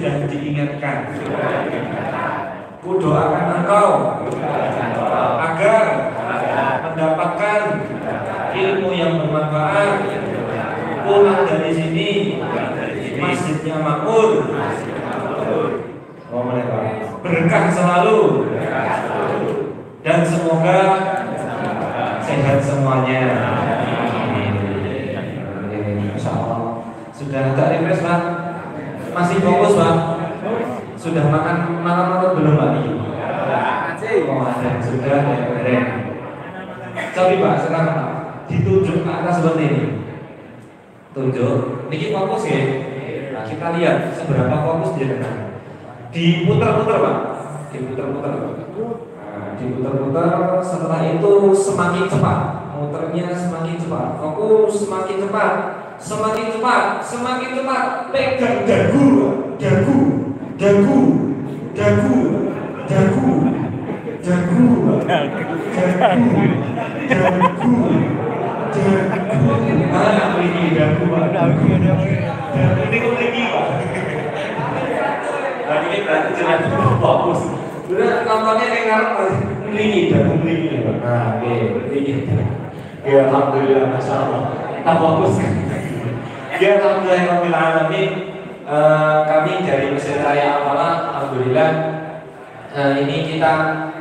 sudah diingatkan. Kudoakan engkau agar mendapatkan ilmu yang bermanfaat, pulang dari sini masjidnya makmur, berkah selalu, dan semoga sehat semuanya. Insya Allah. Sudah agak refresh Pak? Masih fokus Pak? Sudah makan malam atau belum Pak? Oh ada, sudah ya. Coba Pak sekarang Pak, ditunjuk ke atas seperti ini. Tunjuk, ini fokus ya. Nah, kita lihat seberapa fokus dia dengan. Diputar-putar Pak, diputar-putar. Nah, diputar-putar. Setelah itu semakin cepat, muternya semakin cepat. Fokus semakin cepat, semakin cepat, semakin cepat. Pegang dagu, dagu, dagu, dagu, dagu, dagu, dagu, dagu. Mana ini dagu Pak? Dagu ini kok tinggi Pak? Nah ini berarti jelas fokus. Sudah nontonnya yang ngarep tinggi, dagu tinggi Pak. Nah oke, tinggi. Ya alhamdulillah, masya Allah. Kita fokus. Ya alhamdulillah, kami dari Masjid Raya Al-Falah, alhamdulillah ini kita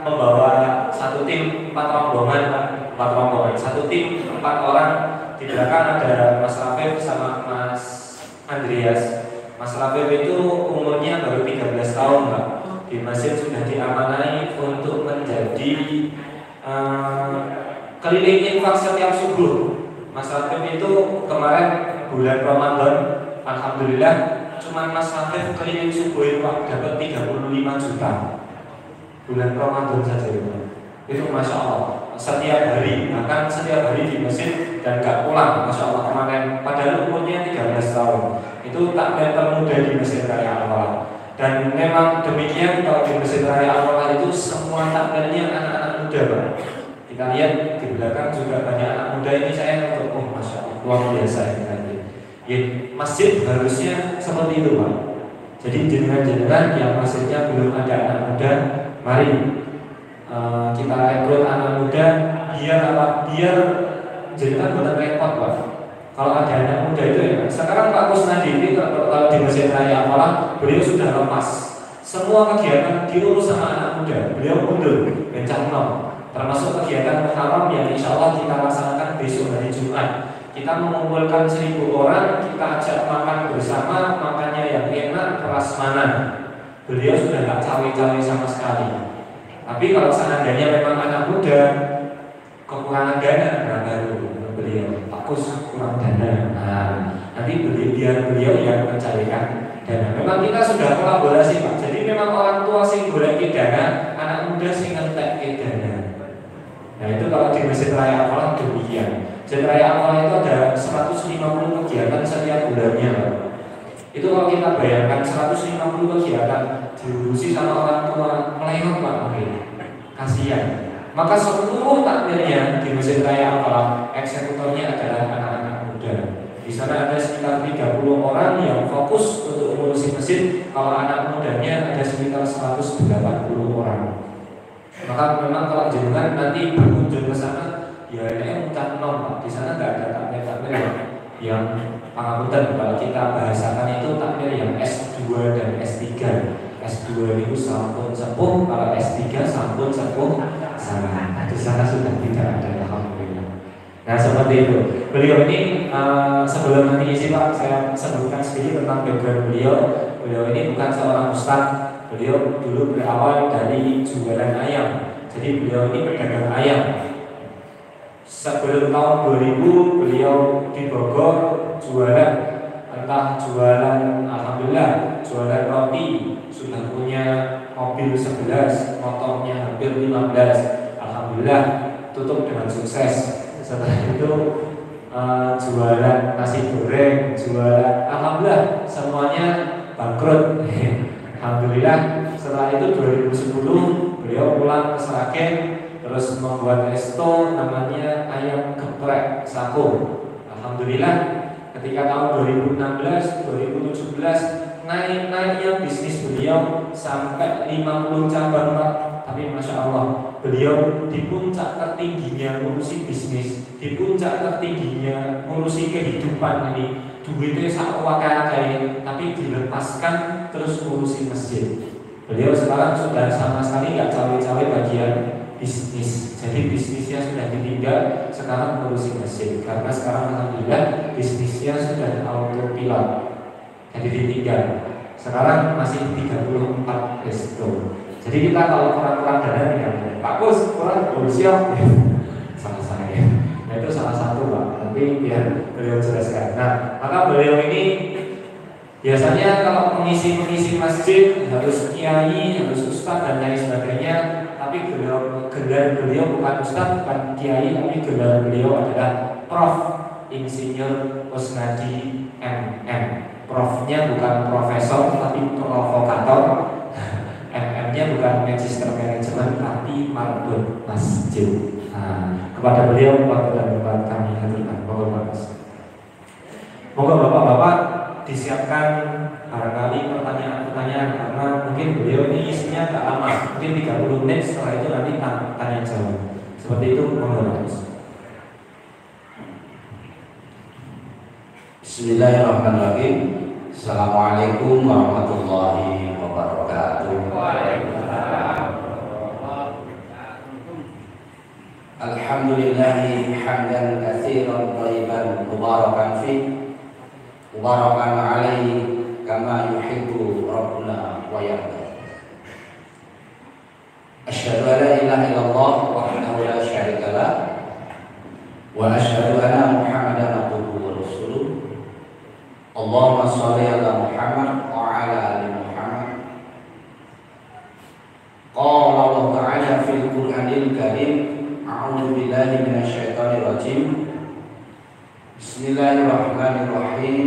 membawa satu tim 4 rombongan, satu tim 4 orang. Di belakang ada Mas Rafif sama Mas Andreas. Mas Rafif itu umurnya baru 13 tahun Pak. Di masjid sudah diamanai untuk menjadi keliling infak setiap subuh. Mas Rafif itu kemarin bulan Ramadan, alhamdulillah cuma Mas Rafif keliling subuh itu dapat 35 juta. Bulan Ramadan saja itu masya Allah, setiap hari, bahkan setiap hari di masjid dan gak pulang, masya Allah. Kemarin padahal umurnya 13 tahun, itu takmir termuda di Masjid Raya Al-Falah. Dan memang demikian, kalau di Masjid Raya Al-Falah itu semua takmirnya anak-anak muda Pak. Kita lihat di belakang juga banyak anak muda. Ini saya untuk masya Allah, luar biasa ini tadi. Ya, masjid harusnya seperti itu Pak. Jadi jenengan-jenengan yang masjidnya belum ada anak muda, mari kita rekrut anak muda biar apa? Biar jenengan bukan repot Pak. Kalau ada anak muda itu ya. Sekarang Pak Kusnadi ini kalau di Masjid Raya Al-Falah, beliau sudah lepas. Semua kegiatan diurus sama anak muda. Beliau mundur, bencang nol. Termasuk kegiatan haram yang insya Allah kita laksanakan besok hari Jumat. Kita mengumpulkan 1000 orang, kita ajak makan bersama, makannya yang enak, prasmanan. Beliau sudah gak cawe-cawe sama sekali. Tapi kalau seandainya memang anak muda kekurangan dana, nah baru beliau fokus kurang dana. Nah, nanti biar beliau yang mencarikan dana. Memang kita sudah kolaborasi Pak. Jadi memang orang tua sing golek dana, anak muda sing ngentek dana. Nah itu kalau di Masjid Raya Al-Falah demikian. Masjid Raya Al-Falah itu ada 150 kegiatan setiap bulannya Pak. Itu kalau kita bayangkan 150 kegiatan diurusi sama orang tua, melewat Pak, kasihan. Maka seluruh takmirnya di Masjid Raya Al-Falah eksekutornya adalah anak-anak muda. Di sana ada sekitar 30 orang yang fokus untuk mengurusi masjid. Kalau anak mudanya ada sekitar 180 orang. Maka memang kalau jenengan nanti berkunjung ke sana, ya ini muncak nom Pak. Di sana nggak ada takmir-takmir yang pangapunten. Kalau kita bahasakan itu takmir yang S2 dan S3. S2 itu sampun sepuh, kalau S3 sampun sepuh sana. Di sana sudah tidak ada, alhamdulillah. Nah seperti itu. Beliau ini sebelum nanti isi Pak, saya sebutkan sedikit tentang background beliau. Beliau ini bukan seorang ustaz. Beliau dulu berawal dari jualan ayam. Jadi beliau ini pedagang ayam. Sebelum tahun 2000 beliau di Bogor jualan, entah jualan, alhamdulillah jualan roti. Sudah punya mobil 11, motornya hampir 15. Alhamdulillah tutup dengan sukses. Setelah itu jualan nasi goreng, jualan, alhamdulillah semuanya bangkrut. Alhamdulillah setelah itu 2010 beliau pulang ke Sragen, terus membuat resto namanya Ayam Geprek Sako. Alhamdulillah ketika tahun 2016, 2017 naiknya bisnis beliau sampai 50 cabang Pak. Tapi Masya Allah, beliau di puncak tertingginya ngurusi bisnis, di puncak tertingginya ngurusi kehidupan ini, duitnya sak wakai, tapi dilepaskan terus ngurusi masjid. Beliau sekarang sudah sama sekali nggak cawe-cawe bagian bisnis. Jadi bisnisnya sudah ditinggal, sekarang ngurusi masjid. Karena sekarang alhamdulillah bisnisnya sudah autopilot, jadi ditinggal. Sekarang masih 34 resto. Jadi kita kalau kurang-kurang dana nih, Pak Kus kurang siap, salah saya. Nah itu salah satu Pak. Tapi biar beliau jelaskan. Nah maka beliau ini biasanya kalau mengisi masjid harus kiai, harus ustaz dan lain sebagainya. Tapi gelar beliau bukan ustaz, bukan kiai, tapi gelar beliau adalah Prof. Insinyur Kusnadi MM. Profnya bukan profesor, tapi provokator. MM-nya bukan Magister Management, tapi marbot masjid. Nah, kepada beliau waktu dan tempat kami haturkan. Moga bapak-bapak disiapkan barangkali pertanyaan-pertanyaan, karena mungkin beliau ini isinya agak lama, mungkin 30 menit. Setelah itu nanti tanya jawab. Seperti itu, mohon Mas. Bismillahirrahmanirrahim. Assalamualaikum warahmatullahi wabarakatuh. Alhamdulillahi hamdan katsiran thayyiban mubarakan fi mubarakan alaihi kama yuhibbu rabbuna wa yarda. Asyhadu an la ilaha illallah wahdahu la syarika lah wa asyhadu anna Muhammadan abduhu wa rasuluh. Allahumma shalli ala Muhammad wa ala ali Muhammad. Qala Allah Ta'ala fil Qur'anil Karim, a'udzu billahi minasyaitonir rajim. Bismillahirrahmanirrahim.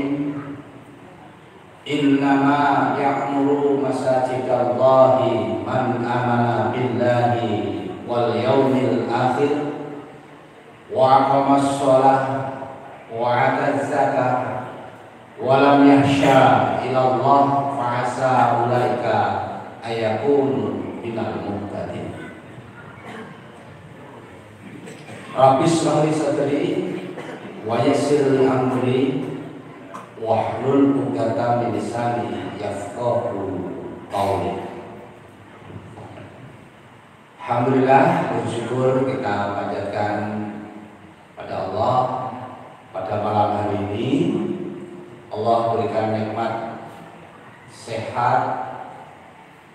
Innama ya'muru masajidallahi man amana billahi wal yawmil akhir wa aqamas shalah wa ataz zakah walam yahsya ilallah fa'asa ulaika ayakun minal muhtadin. Rabbi shrah li sadri wa yassir li amri wahlul 'uqdatam min lisani yafqahu qawli. Alhamdulillah, bersyukur kita panjatkan pada Allah pada malam hari ini. Allah berikan nikmat sehat,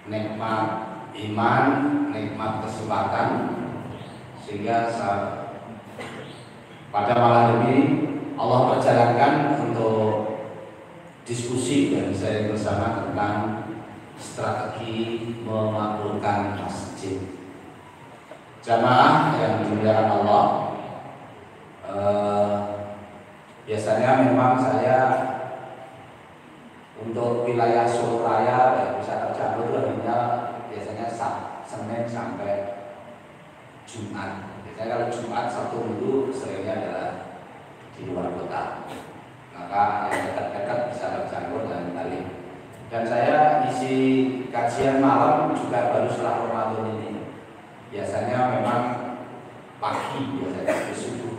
nikmat iman, nikmat kesempatan, sehingga pada malam ini Allah perjalankan untuk diskusi dan saya bersama tentang strategi memakmurkan masjid. Jamaah yang dimuliakan Allah, biasanya memang saya untuk wilayah Solo Raya dan Wisata Canggu itu hanya biasanya Senin sampai Jumat. Biasanya kalau Jumat, Sabtu, Minggu seringnya adalah di luar kota. Maka yang dekat-dekat bisa bercampur dan Bali. Dan saya isi kajian malam juga baru setelah Ramadan ini. Biasanya memang pagi, biasanya subuh.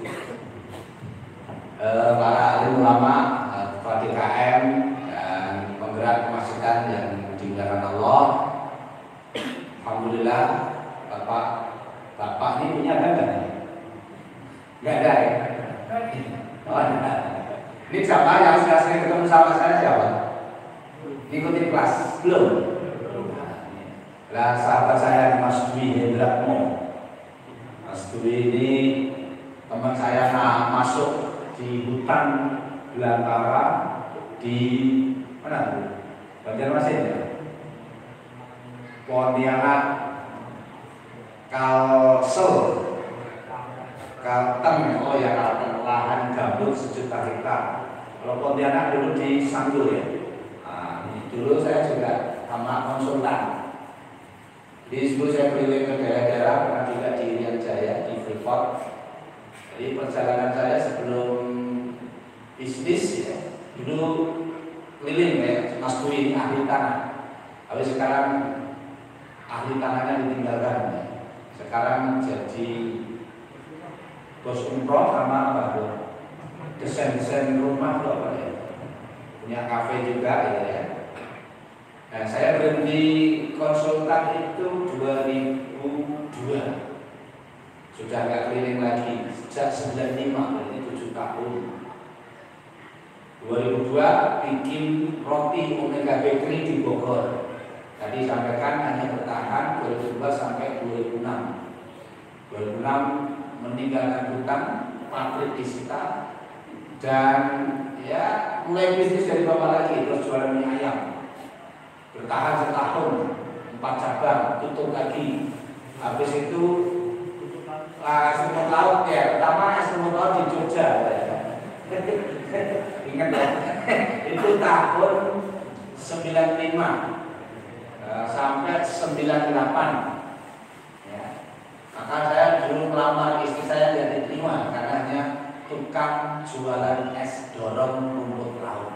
Para alim ulama, KM dan penggerak kemasjidan yang dimuliakan Allah. Alhamdulillah, Bapak ini punya ada? Enggak ada ya? Oh, ada. Ini siapa yang sudah sering ketemu sama saya siapa? Ikutin kelas? Belum? Nah, sahabat saya Mas Dwi Hendrakmo. Mas Dwi ini teman saya masuk di hutan belantara di mana? Banjarmasin ya? Pontianak, Kalsel, Kalteng, oh ya Kalteng, lahan gambut 1 juta hektar. Kalau Pontianak dulu di Sanggul ya. Nah, dulu saya juga sama konsultan. Di situ saya keliling ke daerah-daerah, pernah juga di Irian Jaya, di Freeport. Jadi perjalanan saya sebelum bisnis ya, dulu keliling ya, Mas Dwi ini ahli tanah. Tapi sekarang ahli tanahnya ditinggalkan ya. Sekarang jadi bos umroh sama apa tuh? Desain rumah tuh apa ya? Punya kafe juga gitu ya. Nah, saya berhenti konsultan itu 2002. Sudah nggak keliling lagi sejak 95, berarti 7 tahun. 2002 bikin roti Omega Bakery di Bogor. Tadi sampaikan hanya bertahan 2002 sampai 2006. 2006 meninggalkan hutang, pabrik disita, dan ya mulai bisnis dari bapak lagi, terus jualan mie ayam. Bertahan setahun, 4 cabang, tutup lagi. Habis itu es lumut laut ya, pertama es lumut laut di Jogja ya. Ingat ya, itu tahun 95 sampai 98 ya. Maka saya dulu melamar istri saya tidak diterima karena hanya tukang jualan es dorong rumput laut.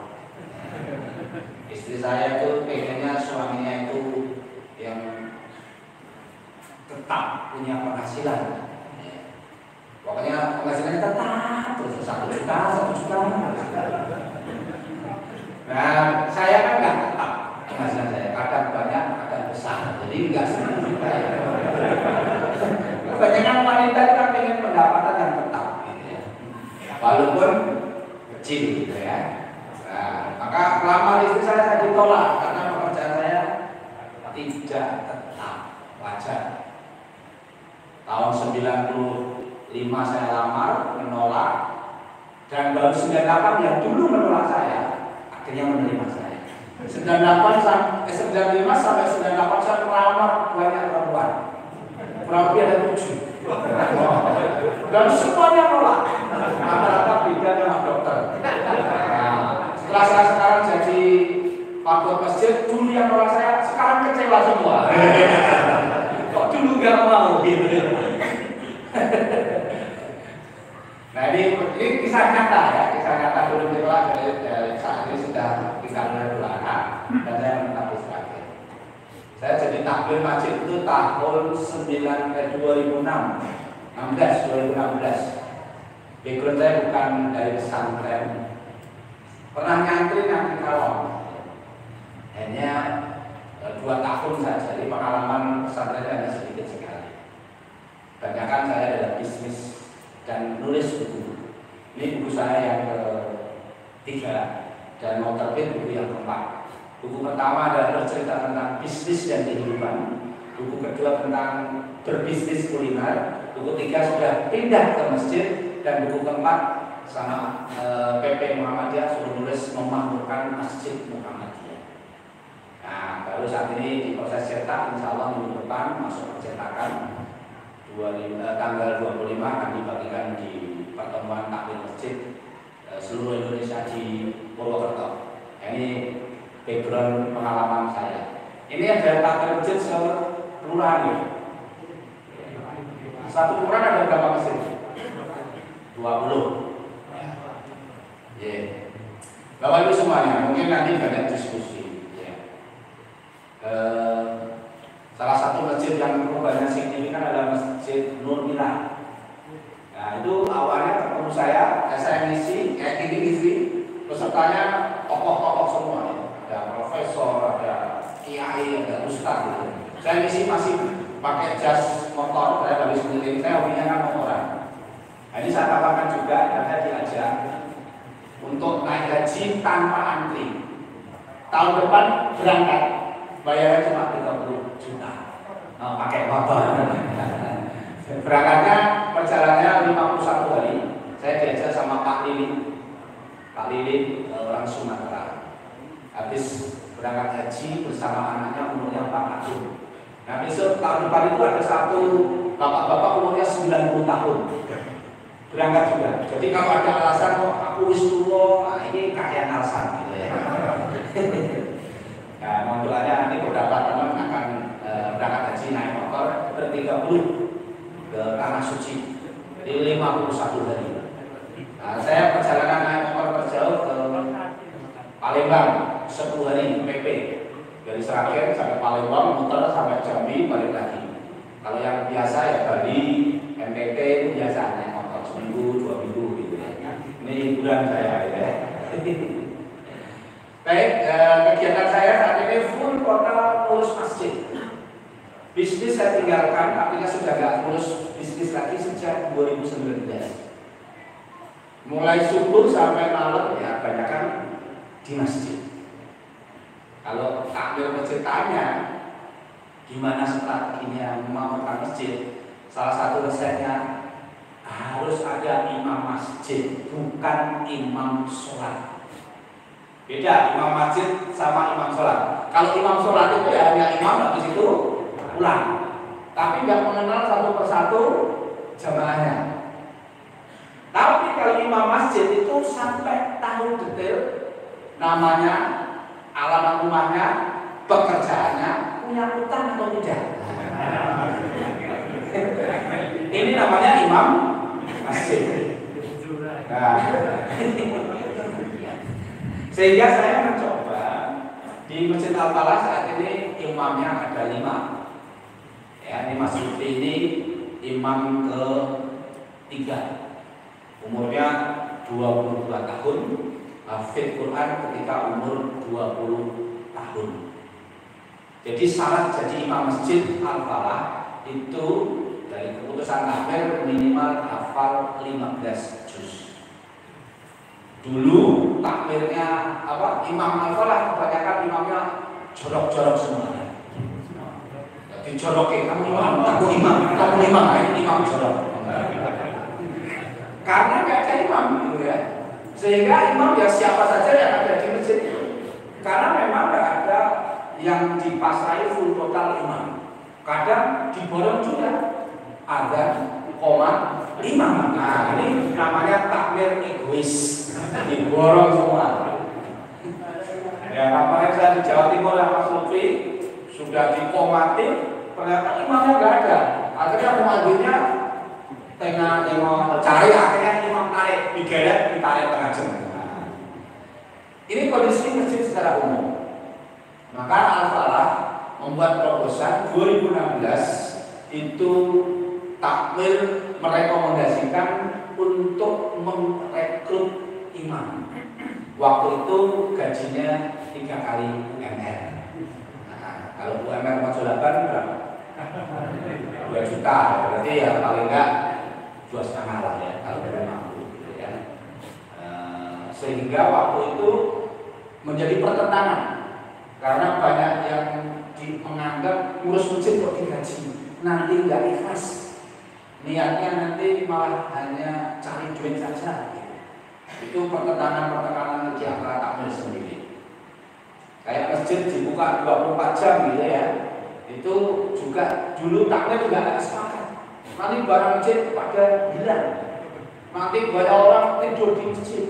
Istri saya itu pengennya suaminya itu yang tetap punya penghasilan. Pokoknya penghasilannya tetap terus 1 juta. Nah, saya kan nggak tetap penghasilan saya, kadang banyak, kadang besar, jadi nggak 1 juta ya. Kebanyakan wanita kan pengen pendapatan yang tetap, gitu ya. Walaupun kecil, gitu ya. Nah, maka melamar istri saya ditolak karena pekerjaan saya tidak tetap, wajar. Tahun 95 saya lamar, menolak, dan baru 98 yang dulu menolak saya akhirnya menerima saya. 95 sampai 98 saya melamar banyak perempuan, kurang lebih ada 7, dan semuanya nolak. Rata-rata beda sama dokter. Nah, setelah saya sekarang jadi pakar masjid, dulu yang nolak saya sekarang kecewa semua. Kok dulu gak mau gitu. Nah ini kisah nyata ya, kisah nyata dulu ditolak dari saat ini sudah tinggal 2 anak dan saya menetap di Sragen. Saya jadi takbir masjid itu tahun 2016. Background saya bukan dari pesantren, pernah nyantri Kalong, hanya 2 tahun saja, jadi pengalaman pesantrennya hanya sedikit sekali. Kebanyakan saya adalah bisnis dan nulis buku. Ini buku saya yang ke-3 dan mau terbit buku yang ke-4. Buku pertama adalah bercerita tentang bisnis dan kehidupan. Buku kedua tentang berbisnis kuliner. Buku 3 sudah pindah ke masjid, dan buku ke-4 sama PP Muhammadiyah suruh nulis memakmurkan Masjid Muhammadiyah. Nah, baru saat ini di proses cetak, insya Allah minggu depan masuk percetakan. Tanggal 25 akan dibagikan di pertemuan taklim masjid seluruh Indonesia di Purwokerto. Ini background pengalaman saya. Ini ada taklim masjid kelurahan ya. Satu kelurahan ada berapa masjid? 20. Ya. Bapak Ibu semuanya, mungkin nanti banyak diskusi. Ya. Salah satu masjid yang perubahannya signifikan adalah Masjid Nur Milah. Nah, itu awalnya ketemu saya ngisi, kayak gini, pesertanya tokoh-tokoh semua ya. Ada profesor, ada kiai, ada ustaz gitu. Saya ngisi masih pakai jas motor, saya habis keliling, saya hobinya kan motoran. Nah, ini saya tambahkan juga, dan saya diajak untuk naik haji tanpa antri. Tahun depan berangkat, bayarnya cuma 30 juta. Pakai motor. Berangkatnya perjalanannya 51 hari. Saya diajak sama Pak Lili. Pak Lili orang Sumatera. Habis berangkat haji bersama anaknya umurnya 4 tahun. Nah, besok tahun depan itu ada satu bapak-bapak umurnya 90 tahun. Berangkat juga. Jadi kalau ada alasan kok aku wis tua, nah ini kalian alasan gitu ya. Nah, modulannya nanti beberapa teman akan berangkat haji naik motor ber-30 ke Tanah Suci. Jadi 51 hari. Nah, saya perjalanan naik motor terjauh ke Palembang. Dari Sragen sampai Palembang, muter sampai Jambi, balik lagi. Kalau yang biasa ya Bali, NTT itu biasa naik motor seminggu, 2 minggu gitu ya. Ini hiburan saya ya. Baik, kegiatan saya saat ini full total urus masjid. Bisnis saya tinggalkan, artinya sudah nggak urus bisnis lagi sejak 2019. Mulai subuh sampai malam ya kebanyakan di masjid. Kalau takmir masjid tanya gimana strateginya membangun masjid, salah satu resepnya harus ada imam masjid, bukan imam sholat. Beda imam masjid sama imam sholat. Kalau imam sholat itu ya hanya imam, habis itu pulang, tapi nggak mengenal satu persatu jamaahnya. Tapi kalau imam masjid itu sampai tahu detail namanya, alamat rumahnya, pekerjaannya, punya utang atau tidak. Ini namanya imam masjid. Nah, sehingga saya mencoba di Masjid Al-Falah saat ini imamnya ada 5. Ya, ini Mas Lutfi ini imam ke-3. Umurnya 22 tahun, hafid Quran ketika umur 20 tahun. Jadi syarat jadi imam Masjid Al-Falah itu dari keputusan takmir minimal hafal 15 juz. Dulu takmirnya Imam Al-Falah kebanyakan imamnya jorok-jorok semuanya. Jadi jorokin, kamu imam, aku imam, kamu imam, ini imam jorok. Karena nggak ada imam gitu ya. Sehingga imam ya siapa saja yang ada di masjid itu. Karena memang nggak ada yang dipasrai full total imam. Kadang diborong juga ada koma imam. Nah ini namanya takmir egois, diborong semua. Ya kemarin saya di Jawa Timur yang Mas Lutfi sudah dikomatin, ternyata imamnya nggak ada. Akhirnya muadzinnya tengah cari, akhirnya imam tarik, digeret, ditarik tengah jam. Ini kondisi masjid secara umum. Maka Al-Falah membuat proposal 2016 itu takmir merekomendasikan untuk merekrut imam. Waktu itu gajinya 3 kali UMR. Nah, kalau UMR 48 berapa? 2 juta, berarti ya paling enggak 2,5 lah ya kalau belum mampu gitu ya. Sehingga waktu itu menjadi pertentangan karena banyak yang menganggap ngurus masjid kok digaji, nanti nggak ikhlas, niatnya nanti malah hanya cari duit saja. Itu pertentangan di antara takmir sendiri. Kayak masjid dibuka 24 jam gitu ya, itu juga dulu takmir juga nggak sepakat. Nanti barang masjid pada hilang, nanti banyak orang tidur di masjid.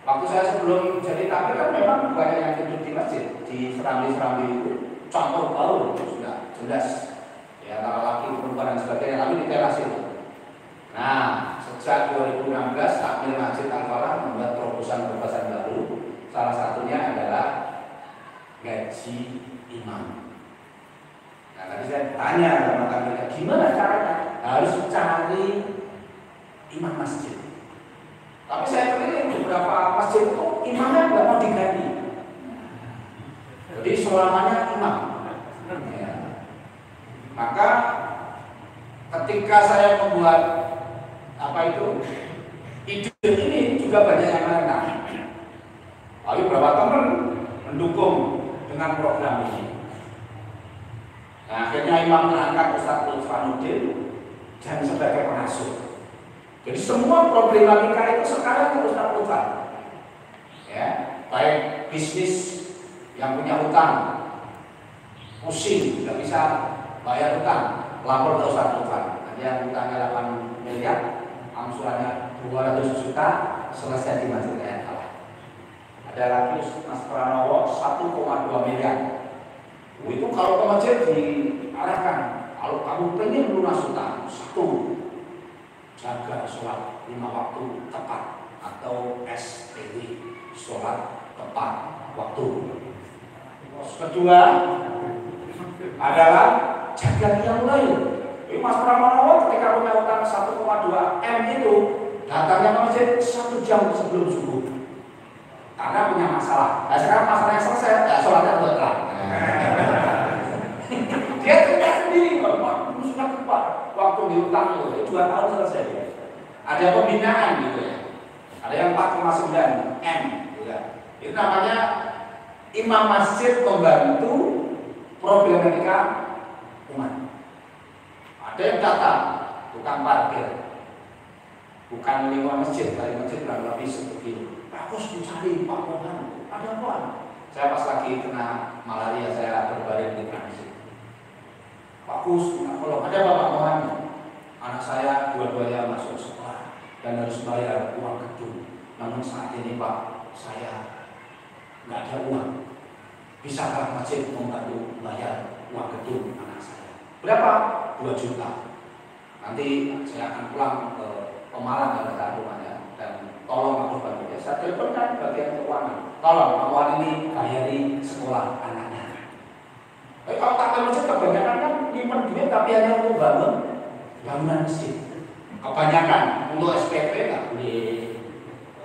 Waktu saya sebelum jadi takmir kan memang banyak yang tidur di masjid, di serambi-serambi itu campur baur sudah jelas ya, antara laki perempuan dan sebagainya, tapi di teras itu. Nah, sejak 2016 takmir Masjid Al-Falah membuat terobosan baru. Salah satunya adalah gaji imam. Nah, tadi saya tanya sama takmir, gimana caranya? Harus cari imam masjid. Tapi saya keliling beberapa masjid itu imamnya nggak mau diganti. Jadi selamanya imam. Ya. Maka ketika saya membuat ide ini juga banyak yang menentang. Lalu beberapa teman mendukung dengan program ini. Nah, akhirnya imam mengangkat Ustaz Lutfanuddin dan sebagai pengasuh. Jadi semua problematika itu sekarang harus Lutfan. Ya, baik bisnis yang punya hutang, pusing, tidak bisa bayar hutang, lapor ke Ustaz Lutfan. Ada yang hutangnya 8 miliar, angsurannya 200 juta, selesai di Masjid Al-Falah. Ada lagi Mas Pranowo 1,2 miliar. Itu kalau ke masjid diarahkan, kalau kamu pengen lunas hutang, 1, jaga sholat 5 waktu tepat atau SPW, sholat tepat waktu. Pos kedua adalah jaga qiyamul lail. Mas Pramana ketika punya utang 1,2 M itu datangnya ke masjid 1 jam sebelum subuh karena punya masalah. Nah sekarang masalahnya selesai, ya sholatnya udah telat. Dia cerita sendiri, waktu sudah tepat, waktu diutang itu 2 tahun selesai dia. Ada pembinaan gitu ya, ada yang 4,9 M gitu ya. Itu namanya imam masjid membantu problematika umat. Ada yang datang, tukang parkir, bukan lingkungan masjid, dari masjid kurang lebih 10 kilo. Bagus dicari Pak Mohan, ada apa? Saya pas lagi kena malaria, saya berbaring di masjid. Bagus, kalau ada Pak Mohan, anak saya dua-duanya masuk sekolah dan harus bayar uang gedung. Namun saat ini Pak, saya nggak ada uang. Bisakah masjid membantu bayar uang gedung anak saya? Berapa? 2 juta. Nanti saya akan pulang ke Pemalang dan rumahnya dan tolong aku bantu ya. Saya teleponkan bagian keuangan. Tolong Pak Wan ini bayari sekolah anaknya. Kalau tak masjid kebanyakan kan nyimpen duit tapi hanya untuk bangunan masjid. Kebanyakan untuk SPP nggak boleh,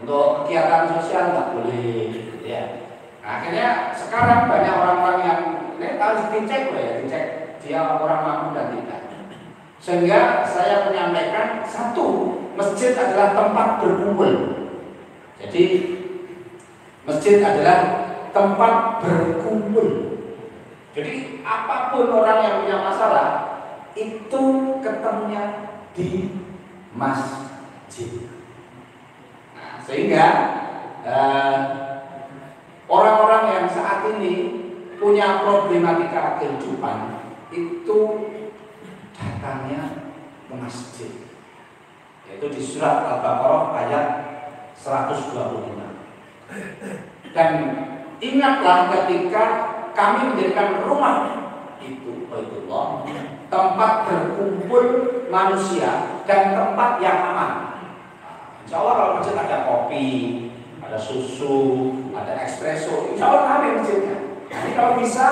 untuk kegiatan sosial nggak boleh, ya. Nah, akhirnya sekarang banyak orang-orang yang ini harus dicek loh ya, dicek dia orang mampu dan tidak. Sehingga saya menyampaikan satu, masjid adalah tempat berkumpul. Jadi masjid adalah tempat berkumpul. Jadi apapun orang yang punya masalah itu ketemunya di masjid. Nah, sehingga orang-orang yang saat ini punya problematika kehidupan itu datangnya ke masjid, yaitu di surat Al-Baqarah ayat 125. Dan ingatlah ketika kami menjadikan rumah itu Baitullah tempat berkumpul manusia dan tempat yang aman. Insya Allah kalau masjid ada kopi, ada susu, ada espresso, insya Allah kami masjidnya. Jadi kalau bisa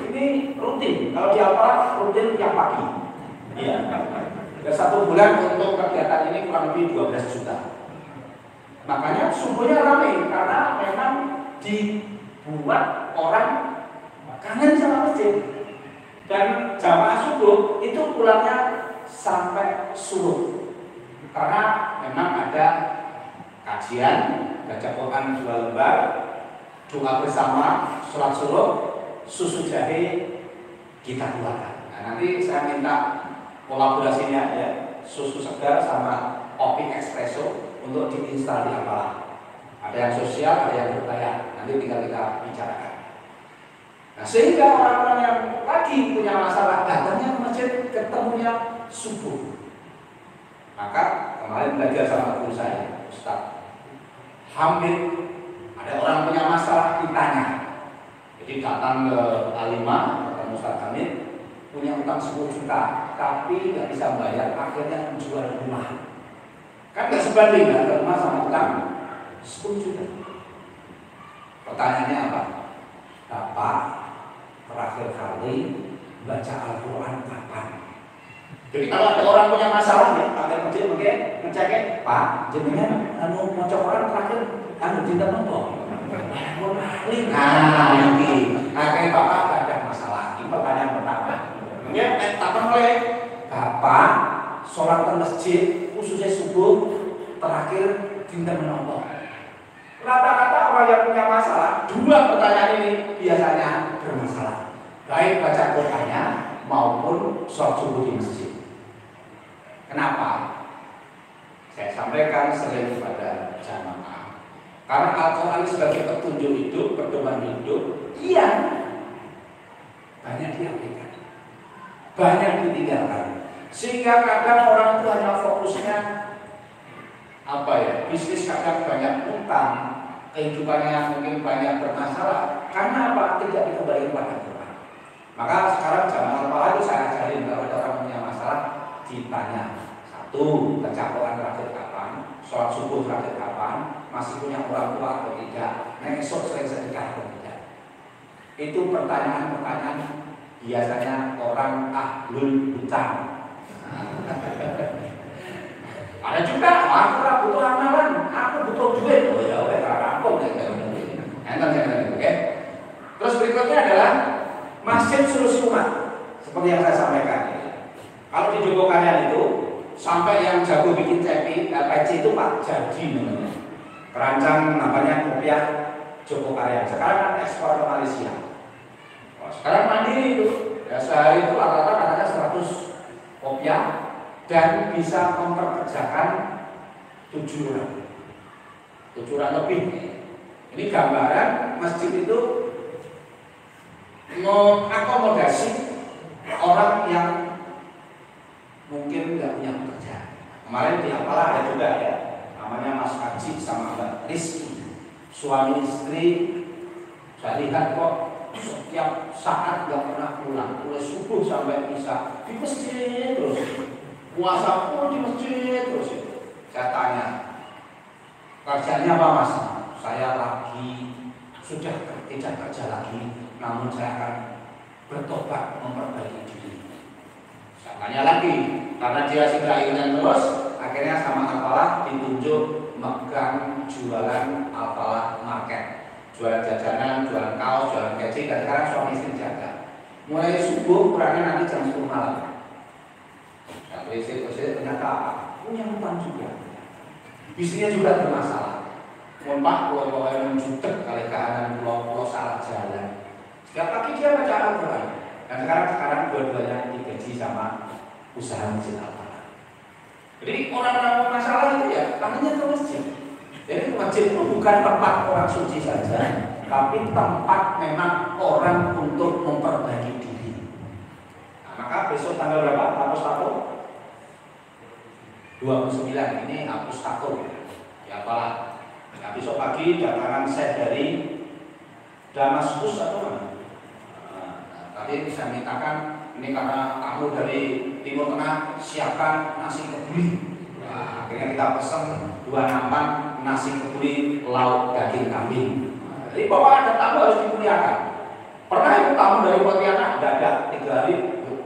ini rutin, kalau di Alfa rutin tiap pagi. Iya. Dan 1 bulan untuk kegiatan ini kurang lebih 12 juta. Makanya subuhnya ramai karena memang dibuat orang kangen sama masjid. Dan jamaah subuh itu pulangnya sampai subuh. Karena memang ada kajian, baca Quran 2 lembar, doa bersama, sholat suruh, susu jahe kita keluarkan. Nah, nanti saya minta kolaborasinya ya, susu segar sama kopi espresso untuk diinstal di Apalah. Ada yang sosial, ada yang berbayar. Nanti tinggal kita bicarakan. Nah, sehingga orang-orang yang lagi punya masalah datangnya ke masjid, ketemunya subuh. Maka kemarin belajar sama guru saya, Ustaz Hamid, ada orang punya masalah ditanya. Jadi datang ke Alimah, ketemu Ustaz Hamid, punya utang 10 juta, tapi nggak bisa bayar, akhirnya menjual rumah. Kan nggak sebanding kan, rumah sama utang 10 juta. Pertanyaannya apa? Bapak terakhir kali baca Al-Quran kapan? Jadi kalau ada orang punya masalah ya, pakai masjid mungkin ngecekin, Pak, jenengan anu maca Quran terakhir anu dinten napa? Nah, ini kayak Bapak gak ada masalah. Ini pertanyaan pertama. Mungkin takon oleh Bapak sholat ke masjid khususnya subuh terakhir dinten napa? Rata-rata orang yang punya masalah, 2 pertanyaan ini biasanya bermasalah. Baik baca Qurannya maupun sholat subuh di masjid. Kenapa? Saya sampaikan sering kepada jamaah. Karena Al-Quran sebagai petunjuk hidup, pedoman hidup, iya, banyak diabaikan, banyak ditinggalkan. Sehingga kadang orang itu hanya fokusnya apa ya? Bisnis kadang banyak utang, kehidupannya mungkin banyak bermasalah. Karena apa? Tidak dikembalikan pada Quran. Maka sekarang jamaah Al-Quran itu saya ajarin kalau ada orang punya masalah ditanya. 1, baca Quran terakhir kapan? Sholat subuh terakhir kapan? Masih punya orang tua atau tidak? Esok sering sedekah atau tidak? Itu pertanyaan-pertanyaan biasanya orang ahlul hutang. Ada juga, aku butuh amalan, aku butuh duit. Oh ya, udah rampung deh. Oke. Terus berikutnya adalah masjid solusi umat. Seperti yang saya sampaikan. Kalau di Jogokaryan itu sampai yang jago bikin PC itu Pak Jadi namanya. Kerancang namanya kopiah Jogokaryan. Sekarang kan ekspor ke Malaysia. Sekarang mandiri itu. Ya, sehari itu rata-rata katanya 100 kopiah dan bisa memperkerjakan 7 orang. 7 orang lebih. Ini gambaran masjid itu mengakomodasi orang yang mungkin nggak punya pekerjaan. Kemarin di Apalah ada juga ya, namanya Mas Haji sama Mbak Rizky, suami istri. Saya lihat kok setiap saat nggak pernah pulang, mulai subuh sampai isya di masjid terus, puasa pun di masjid terus. Saya tanya, kerjanya apa Mas? Saya lagi sudah tidak kerja lagi, namun saya akan bertobat memperbaiki diri. Saya tanya lagi, karena dia sudah ingin terus, akhirnya sama Apalah ditunjuk megang jualan Apalah Market, jualan jajanan, jualan kaos, jualan keci, dan sekarang suami istri jaga. Mulai subuh kurangnya nanti jam 10 malam. Dan istri ternyata punya hutang juga, bisnisnya juga bermasalah. Mohon Pak, kalau yang menjutek kali kanan pulau salah jalan. Setiap pagi dia baca Al-Quran. Dan sekarang dua-duanya digaji sama usaha masjid Al-Falah. Jadi orang-orang masalah itu ya tangannya ke masjid. Jadi masjid itu bukan tempat orang suci saja, tapi tempat memang orang untuk memperbaiki diri. Nah, maka besok tanggal berapa? Hapus tato? 29 ini hapus tato. Ya apalah. Nah, besok pagi datangan saya dari Damaskus atau mana? Tadi saya mintakan ini karena tamu dari Timur Tengah, siapkan nasi kebuli. Nah, akhirnya kita pesan 2 nampan nasi kebuli lauk daging kambing. Jadi bahwa ada tamu harus dimuliakan. Pernah itu tamu dari Pontianak dadak 3 hari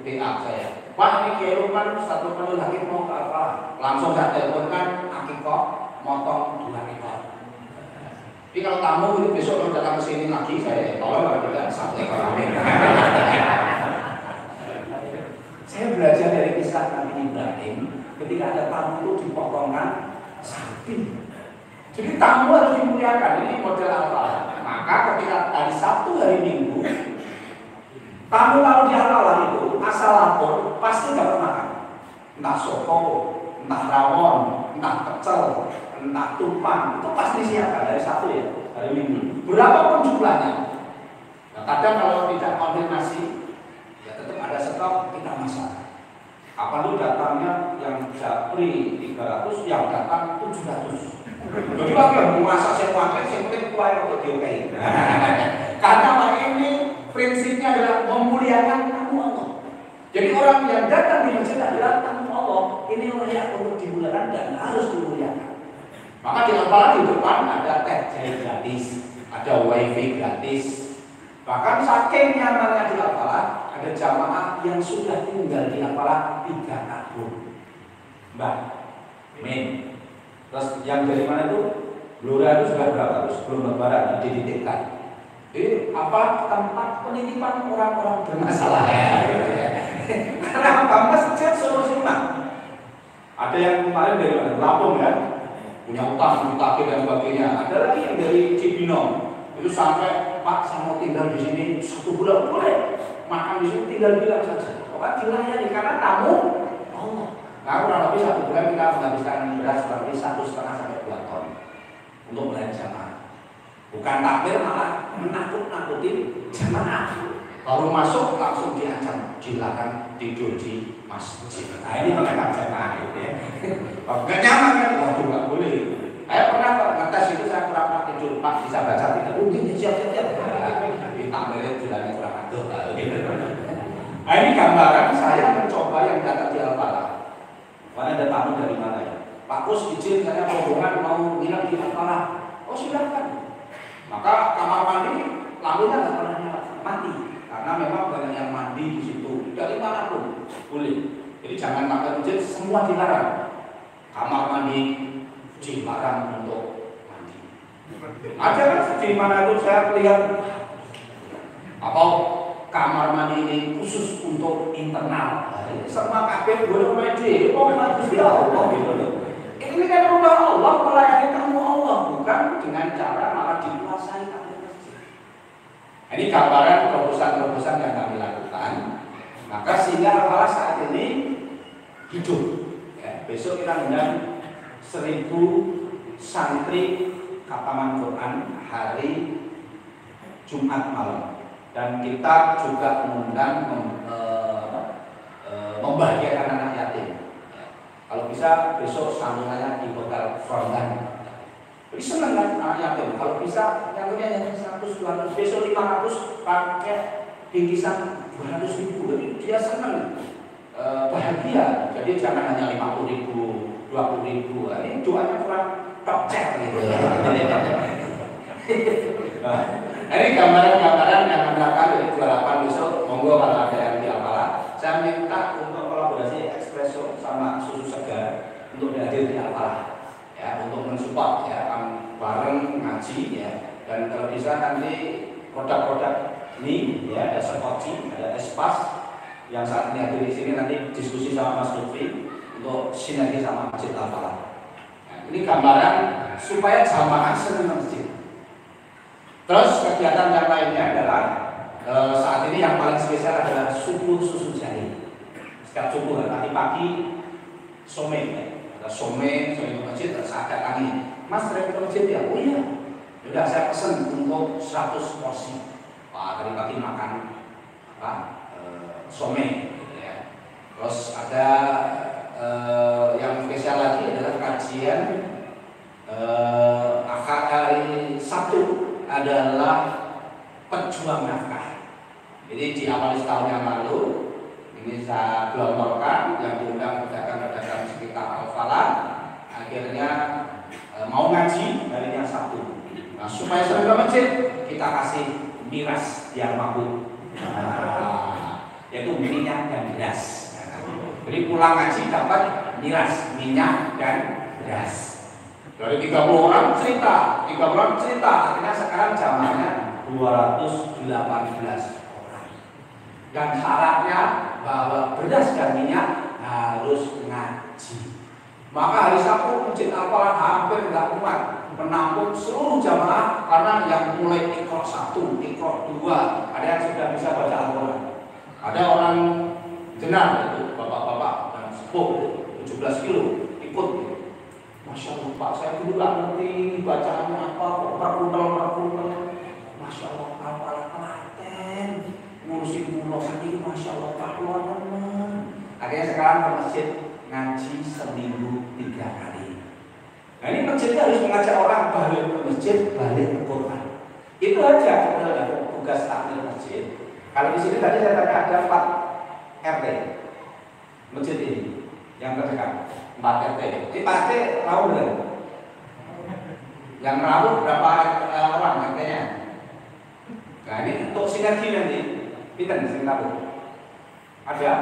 WA saya. Pak, ini kirim satu menu lagi mau ke apa? Langsung saya teleponkan akikoh motong 2 ekor. Tapi kalau tamu itu besok kalau datang ke sini lagi saya tolong kalau tidak 1 ekor kambing. Saya belajar dari kisah Nabi Ibrahim ketika ada tamu itu dipotongkan sapi. Jadi tamu harus dimuliakan, ini model apa? Maka ketika hari Sabtu hari Minggu tamu kalau di Al-Falah itu asal lapor pasti dapat makan. Entah soto, entah rawon, entah pecel, entah tumpang, itu pasti siapkan dari Sabtu ya, hari Minggu. Berapapun jumlahnya. Nah, kadang kalau tidak konfirmasi ya tetap ada stok kita masak. Apa lu datangnya yang japri 300, yang datang 700. Jadi lagi mau masak saya pakai, saya penting kuah untuk diokein. Karena ini prinsipnya adalah memuliakan tamu Allah. Jadi orang yang datang di masjid adalah tamu Allah. Ini layak untuk dimuliakan dan harus dimuliakan. Maka di Al-Falah di depan ada teh jahe gratis, ada wifi gratis. Bahkan saking nyamannya di Al-Falah, ada jamaah yang sudah tinggal di Al-Falah 3 tahun. Mbak, Min. Terus yang dari mana itu? Blora itu sudah berapa? Terus sebelum lebaran dititipkan. Ini apa tempat penitipan orang-orang bermasalah? Karena apa? Masjid solusi umat. Ada yang kemarin dari mana? Lampung kan? Punya utang, ditagih dan sebagainya. Ada lagi yang dari Cibinong. Itu sampai Pak saya mau tinggal di sini 1 bulan boleh. Makan di sini tinggal bilang saja. Pokoknya dilayani karena tamu Allah. Nah, kurang lebih 1 bulan kita menghabiskan beras kurang lebih 1,5 sampai 2 ton untuk melayani jamaah. Bukan takbir malah menakut-nakutin jamaah. Baru masuk langsung diancam, dilarang tidur di masjid. Nah ini mengenai jamaah itu ya. Kalau nggak nyaman kan, waduh nggak boleh. Saya pernah ngetes itu saya pura-pura tidur, Pak bisa baca tidak? Mungkin siap-siap. Ditambahin bulannya kurang aduh. Nah ini gambaran saya mencoba yang datang di Al-Falah. Mana ada tamu dari mana ya? Pak Kus izin saya rombongan mau nginep di Al-Falah. Oh silakan. Maka kamar mandi lampunya nggak pernah nyala. mandi, karena memang banyak yang mandi di situ. Dari manapun boleh. Jadi jangan pakai masjid semua dilarang. Kamar mandi dilarang untuk mandi. Ada kan di mana itu saya lihat apa kamar mandi ini khusus untuk internal. Semua kabeh boleh mandi. Oh bagus ya Allah gitu. Ini kan rumah Allah, melayani kamu Allah, bukan dengan cara malah dikuasai kabeh masjid. Ini gambaran terobosan-terobosan yang kami lakukan. Maka sehingga Al-Falah saat ini hidup. Ya, besok kita undang 1000 santri khataman Quran hari Jumat malam. Dan kita juga mengundang membahagiakan anak yatim. Ya. Kalau bisa besok sambungannya di bekal frontan. Jadi senang kan anak yatim. Kalau bisa yang 100, 200, besok 500 pakai bingkisan 200.000. Jadi dia senang, bahagia. Jadi jangan hanya 50.000, 20.000. Ini doanya kurang tokcer gitu. Ini gambaran-gambaran yang akan dilakukan dari 28 besok. Monggo kalau ada yang di Al-Falah, saya minta untuk kolaborasi espresso sama susu segar untuk hadir di Al-Falah, ya, untuk mensupport ya, bareng ngaji ya. Dan kalau bisa nanti produk-produk ini ya, ada sekoci, ada espas yang saat ini hadir di sini, nanti diskusi sama Mas Lutfi untuk sinergi sama Masjid Al-Falah. Nah, ini gambaran supaya jamaah senang masjid. Terus kegiatan yang lainnya adalah saat ini yang paling spesial adalah subuh susu jari. Setiap subuh tadi pagi some, ya. Ada some ke masjid, saya datangi, Mas sering ke masjid ya? Oh iya. Sudah saya pesen untuk 100 porsi. Wah, tadi pagi makan apa? Some, gitu ya. Terus ada yang spesial lagi adalah kajian hari Sabtu adalah pejuang nafkah. Jadi di awal setahun yang lalu ini saya gelontorkan yang diundang pedagang-pedagang sekitar Al-Falah, akhirnya mau ngaji harinya Sabtu. Nah, supaya sering ke masjid kita kasih miras yang mampu, yaitu minyak dan beras. Jadi pulang ngaji dapat miras, minyak dan beras. Dari 30 orang cerita, akhirnya sekarang jamaahnya 218 orang. Dan syaratnya bahwa beras dan minyak harus ngaji. Maka hari Sabtu Masjid Al-Falah hampir tidak kuat menampung seluruh jamaah, karena yang mulai Iqra 1, Iqra 2, ada yang sudah bisa baca Al-Quran. Ada orang jenar itu, bapak-bapak dan sepuh 17 kilo ikut. Masya Allah Pak, saya dulu gak ngerti bacaannya apa, perkuntal. Masya Allah, Al-Falah telaten ngurusin pulau sendiri, Masya Allah Pak, luar teman. Akhirnya sekarang ke masjid ngaji seminggu 3 kali. Nah ini masjidnya harus mengajak orang balik ke masjid, balik ke Quran. Itu aja sebenarnya tugas takmir masjid. Kalau di sini tadi saya tanya ada 4 RT masjid ini yang terdekat. 4 RT. Ini Pak RT tahu nggak? Yang rawuh berapa orang RT-nya? Nah ini untuk sinergi nanti, pinter sing tahu. Ada?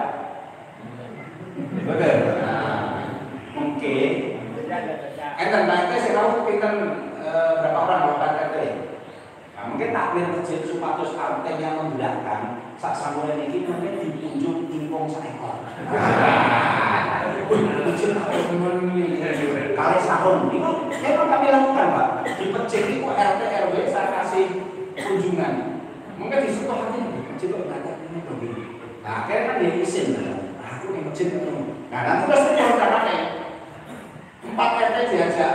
Betul. Nah, mungkin. Enten Pak RT sing rawuh pinter berapa orang kalau Pak RT? Nah, mungkin takmir masjid supados RT-nya membelakang. Sak sambulan ini mungkin dikunjung ingkung seekor. Kali sahun itu memang kami lakukan Pak. Di masjid itu RT RW saya kasih kunjungan. Mungkin di situ hati masjid kok nggak ini begini. Nah akhirnya kan dia izin. Aku di masjid itu. Nah nanti terus kita rencanakan 4 RT diajak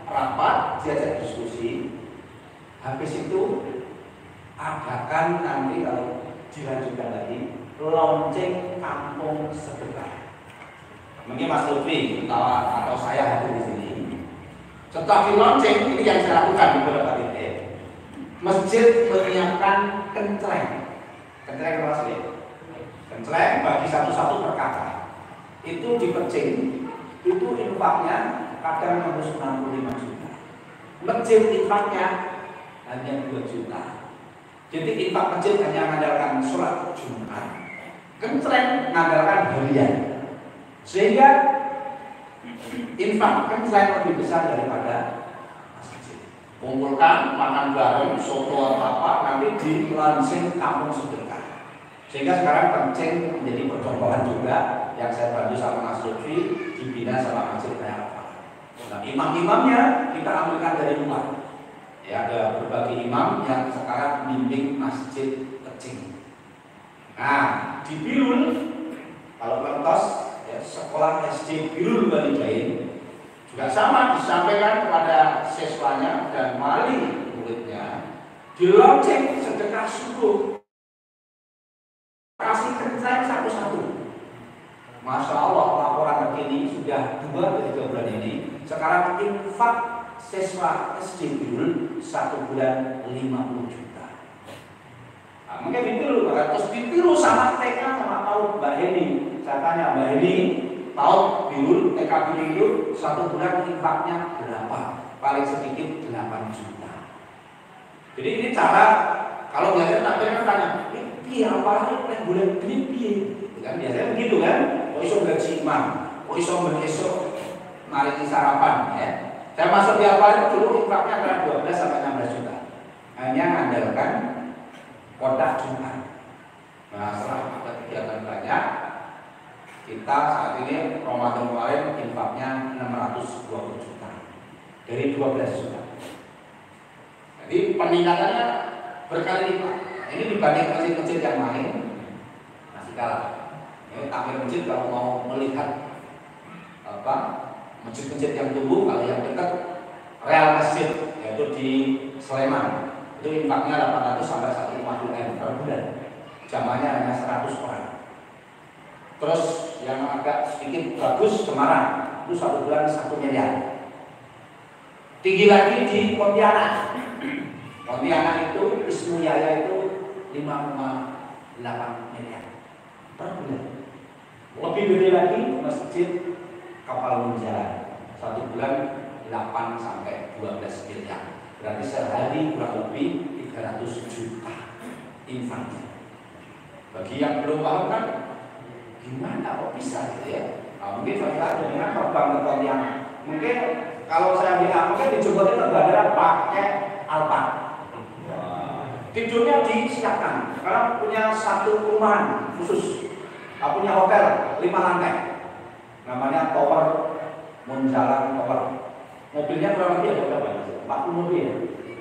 rapat, diajak diskusi. Habis itu adakan nanti kalau dilanjutkan lagi launching kampung sedekah. Mungkin Mas Lutfi atau saya hadir di sini. Setelah di launching ini yang saya lakukan di beberapa titik. Masjid menyiapkan kenceleng keras ya. Kenceleng bagi satu-satu per kakak. Itu dipecing, itu infaknya kadang harus 65 juta. Masjid infaknya hanya 2 juta. Jadi infak masjid hanya mengandalkan sholat Jumat, kenceng mengandalkan harian, sehingga infak kenceng lebih besar daripada masjid. Kumpulkan, makan bareng, soto apa, nanti di lansing kampung sedekah. Sehingga sekarang kenceng menjadi percontohan juga yang saya bantu sama Mas Lutfi, dibina sama masjid kayak apa. Nah, imam-imamnya kita ambilkan dari luar. Ya, ada berbagai imam yang sekarang bimbing masjid kecil. Nah, di Birul, kalau Lentos, ya, sekolah SD Birul Balijain juga sama disampaikan kepada siswanya dan wali muridnya di launching sedekah subuh. Kasih kencang satu-satu. Masya Allah, laporan terkini sudah 2 dari 3 bulan ini. Sekarang infak siswa SD Birul 1 bulan 50 juta. Nah, mungkin ditiru, terus ditiru sama TK sama PAUD. Mbak Heni, saya tanya Mbak Heni, PAUD Birul, TK Birul 1 bulan infaknya berapa? Paling sedikit 8 juta. Jadi ini cara, kalau biasanya tak tanya, iya apa yang boleh beli kan biasanya begitu kan, kok iso gaji imam, kok iso besok mari sarapan ya. Saya masuk di apa itu dulu infaknya antara 12 sampai 16 juta. Hanya mengandalkan kotak Jumat. Nah, setelah ada kegiatan banyak, kita saat ini Ramadan kemarin infaknya 620 juta dari 12 juta. Jadi peningkatannya berkali lipat. Ini dibanding masjid-masjid yang lain masih kalah. Ini takmir masjid kalau mau melihat apa masjid-masjid yang tumbuh, kalau yang dekat real masjid yaitu di Sleman itu infaknya 800 sampai 150 M per bulan. Jamaahnya hanya 100 orang. Terus yang agak sedikit bagus Semarang itu 1 bulan 1 miliar. Tinggi lagi di Pontianak. Pontianak itu Ismu Yaya itu 5,8 miliar per bulan. Lebih gede lagi masjid Kapal Munjalan 1 bulan 8 sampai 12 miliar. Berarti sehari kurang lebih 300 juta infaknya. Bagi yang belum paham kan, gimana kok bisa gitu ya? Nah, mungkin saya dengan terbang ke Pontianak. Mungkin kalau saya bilang mungkin dijemputin ke bandara pakai Alphard. Tidurnya disiapkan karena punya satu rumahan khusus, punya hotel 5 lantai, namanya Tower Munjalan Tower. Mobilnya kurang lebih ada berapa? 40 mobil,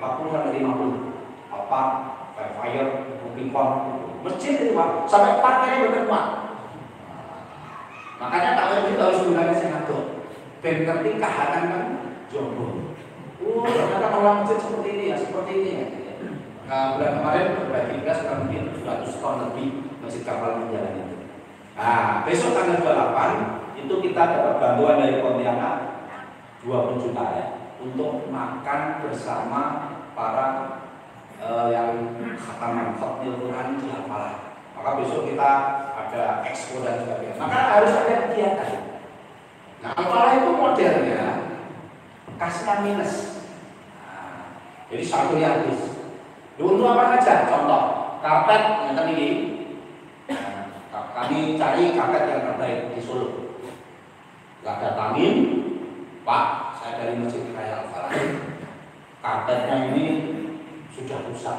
40 sampai 50. Apa? Fire, Rubicon, masjid itu Pak, sampai partainya berkeluar. Makanya tak ada kita harus menggunakan senator. Ben ngerti kahanan kan jomblo. Ternyata orang masjid seperti ini ya, seperti ini ya. Nah, bulan kemarin berbagi gas kurang lebih 700 ton lebih masjid Kapal Munjalan itu. Nah, besok tanggal 28 itu kita dapat bantuan dari Pontianak 20 juta ya untuk makan bersama para yang khataman khatmil Quran di Al-Falah. Maka besok kita ada expo dan sebagainya. Maka harus ada kegiatan. Nah, Al-Falah itu modelnya kasihnya minus. Nah, jadi satu yang habis. Untuk apa saja? Contoh, karpet yang tadi kami cari karpet yang terbaik di Solo. Gak ada tamin, Pak, saya dari Masjid Raya Al-Falah. Karpetnya ini sudah rusak.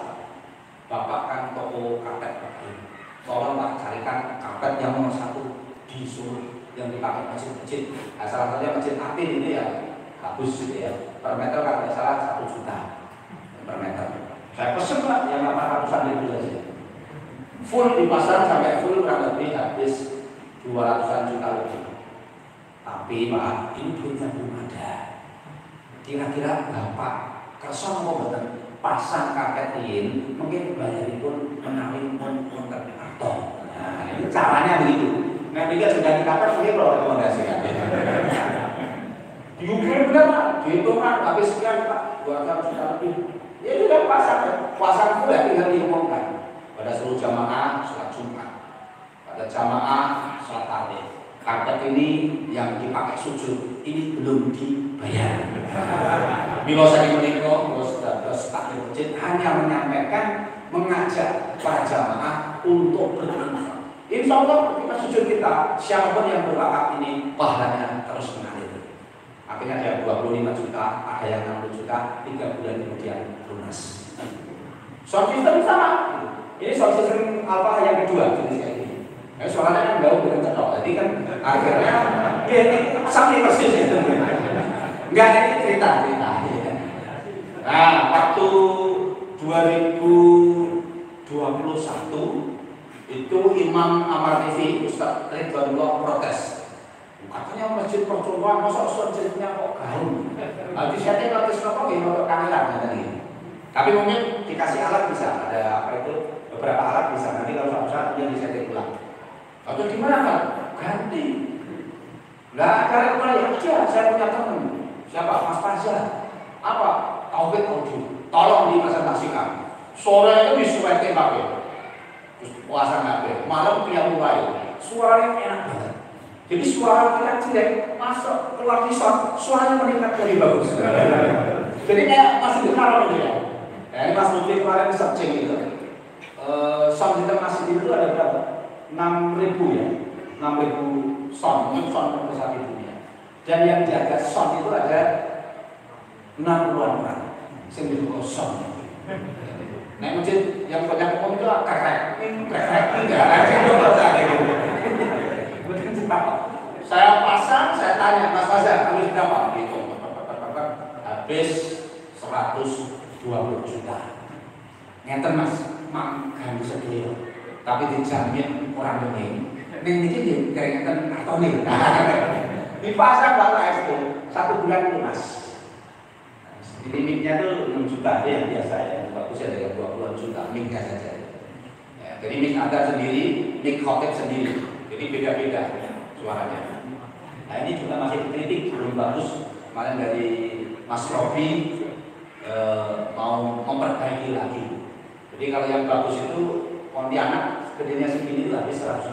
Bapak kan toko karpet terbaik. Tolong Pak carikan karpet yang nomor 1 di Solo yang dipakai masjid-masjid. Nah, salah satunya Masjid Atin ini ya bagus gitu ya. Per meter kalau tidak salah 1 juta per meter. Saya pesen Pak yang 800-an ribu saja. Full dipasang sampai full kurang lebih habis 200-an juta lebih. Tapi Pak, ini duitnya belum ada. Kira-kira Bapak kersa mau betul pasang karpet ini, mungkin bayarin pun menawi pun atau. Nah, ini caranya begitu. Nah, jika sudah di karpet mungkin perlu rekomendasikan. Diukur benar Pak, dihitung Pak, habis sekian Pak, 200 juta lebih. Ya itu kan pasang full ya tinggal diumumkan pada seluruh jamaah sholat Jumat, pada jamaah sholat tarawih. Karpet ini yang dipakai sujud ini belum dibayar. Bila saya menikah, terus takmir masjid hanya menyampaikan mengajak para jamaah untuk berinfak. Insya Allah kita sujud kita, siapapun yang berbakat ini pahalanya terus mengalir. Akhirnya ada 25 juta, ada yang 60 juta, 3 bulan kemudian lunas. Sound system sama. Ini sound system apa yang kedua jenis kayak gini. Suaranya kan jauh bukan cetok, jadi kan akhirnya ini sampai persis itu. Enggak, ini cerita. Nah, waktu 2021 itu Imam Amar TV Ustaz Ridwanullah protes. Katanya masjid percontohan, masa masjidnya kok gaul? Habis saya notis apa gitu untuk kangelan tadi. Tapi mungkin dikasih alat bisa, ada apa itu beberapa alat bisa. Nanti kalau susah yang disetting ulang. Atau gimana kan? Ganti. Lah karena kembali aja, saya punya teman. Siapa? Mas Faza. Apa? Tauhid audio. Tolong dipresentasikan. Sore itu disuwetin pakai. Terus puasa ngapain? Malam dia mulai. Suaranya enak banget. Jadi suara kita jelek, masuk keluar di sound, suaranya meningkat dari bagus. Jadi kayak masih berharap gitu ya. Ini Mas Lutfi kemarin searching gitu. Sound kita masih itu ada berapa? 6.000 ya, 6.000 sound, ini sound terbesar di dunia. Dan yang jaga sound itu ada 60-an orang. Yang itu sound. Nah masjid yang banyak umum itu krek, saya pasang, saya tanya Mas Faza, habis berapa? Hitung, habis 120 juta. Ngeten Mas, makan sedih. Tapi dijamin orang ini. Ini keringetan atau nih. Dipasang Bapak itu 1 bulan lunas. Limitnya tuh 6 juta ya biasa ya. Bagus ya dengan 20 juta mic-nya saja. Ya, jadi mic Anda sendiri, mic khotib sendiri. Jadi beda-beda suaranya. Nah ini juga masih dikritik belum bagus. Kemarin dari Mas Rofi mau memperbaiki lagi. Jadi kalau yang bagus itu Pontianak gedenya segini itu habis 160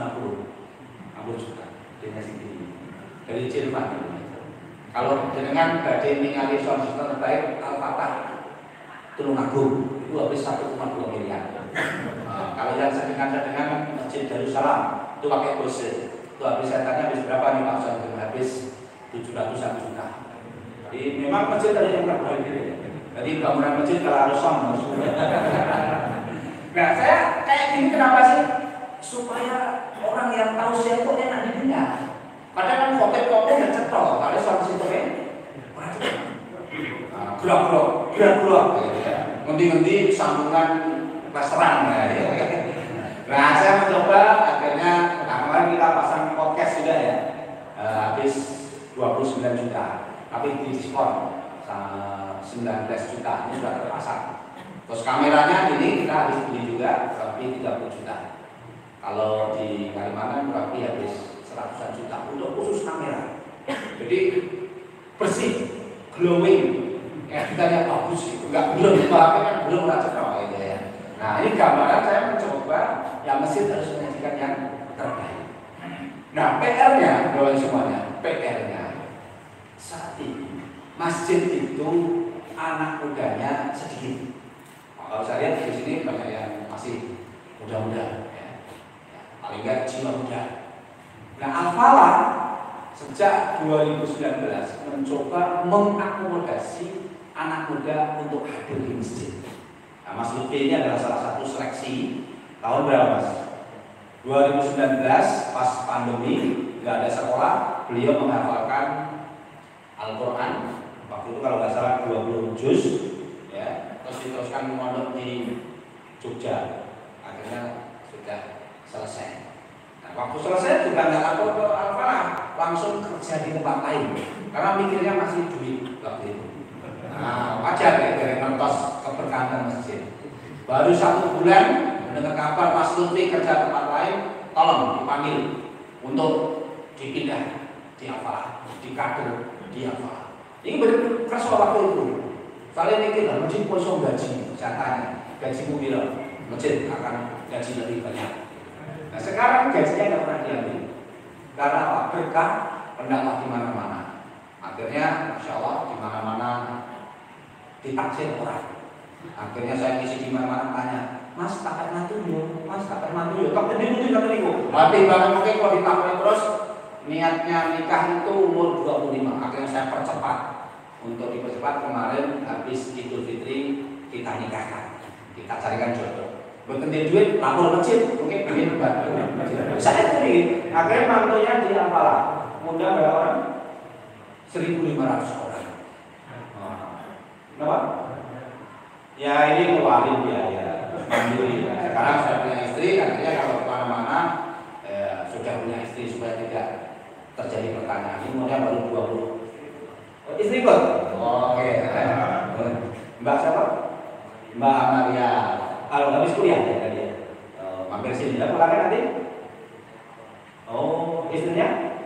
juta gedenya segini dari Jerman. Kalau dengan badai ningali sound system terbaik Al-Fatah Tulungagung itu habis 1,2 miliar. Kalau yang sedengan Masjid Darussalam itu pakai Bose itu habis saya tanya habis berapa nih Pak Sound? Habis 700-an juta. Jadi memang masjid ada yang terbaik gitu. Jadi bangunan masjid kalau harus sound harus. Nah saya kayak gini kenapa sih? Supaya orang yang tahu saya itu enak didengar. Padahal kan khotib-khotib dan cetok, kalau sound systemnya gerak-gerak, ngendi-ngendi sambungan restoran. Nah saya mencoba akhirnya kemarin kita pasang podcast juga ya, habis 29 juta, tapi di diskon 19 juta ini sudah terpasang. Terus kameranya ini kita habis beli juga lebih 30 juta. Kalau di Kalimantan berarti habis 100 juta untuk khusus kamera. Jadi bersih, glowing. Ya kita bagus, enggak belum kan belum merasa gitu ya. Nah ini gambaran saya mencoba yang masjid harus menyajikan yang terbaik. Nah PR-nya, doang semuanya, PR-nya saat ini masjid itu anak mudanya sedikit. Kalau saya lihat di sini banyak yang masih muda-muda, ya. Paling enggak jiwa muda. Nah Al-Falah sejak 2019 mencoba mengakomodasi anak muda untuk hadir di masjid. Nah, Mas Lutfi ini adalah salah satu seleksi tahun berapa Mas? 2019 pas pandemi nggak ada sekolah, beliau menghafalkan Al-Quran. Waktu itu kalau nggak salah 20 juz, ya. Terus diteruskan mondok di Jogja. Akhirnya sudah selesai. Nah, waktu selesai juga nggak lapor ke Al-Falah, langsung kerja di tempat lain. Karena mikirnya masih duit waktu itu. Nah, wajar ya dari mentos keberkahan masjid. Baru 1 bulan mendengar kabar Mas Lutfi kerja tempat lain, tolong dipanggil untuk dipindah di Al-Falah, di kader di Al-Falah. Ini benar kerasa waktu itu. Soalnya mikir lah, masjid kosong gaji, saya tanya, gajimu bilang, masjid akan gaji lebih banyak. Nah sekarang gajinya nggak pernah diambil, karena apa? Berkah pendapat di mana-mana. Akhirnya, Masya Allah di mana-mana ditaksir orang. Akhirnya saya ngisi di mana-mana tanya, Mas kakek matu yo, Mas kakek matu yo. Tok gede itu kata niku. Mati banget mungkin kalau ditakoni terus niatnya nikah itu umur 25. Akhirnya saya percepat. Untuk dipercepat kemarin habis Idul Fitri kita nikahkan. Kita carikan jodoh. Berkendir duit lapor masjid, mungkin pengen bantu. Saya sendiri. Akhirnya mantunya di Ampala. Mudah berapa orang? 1.500 orang. Kenapa? Ya ini ngeluarin biaya mandiri. Sekarang saya punya istri, artinya kalau kemana-mana sudah punya istri supaya tidak terjadi pertanyaan. Ini umurnya baru 20. Istri kok? Oke. Mbak siapa? Mbak Maria. Kalau habis kuliah ya tadi. Mampir sini ya, pulangnya nanti. Oh, istrinya?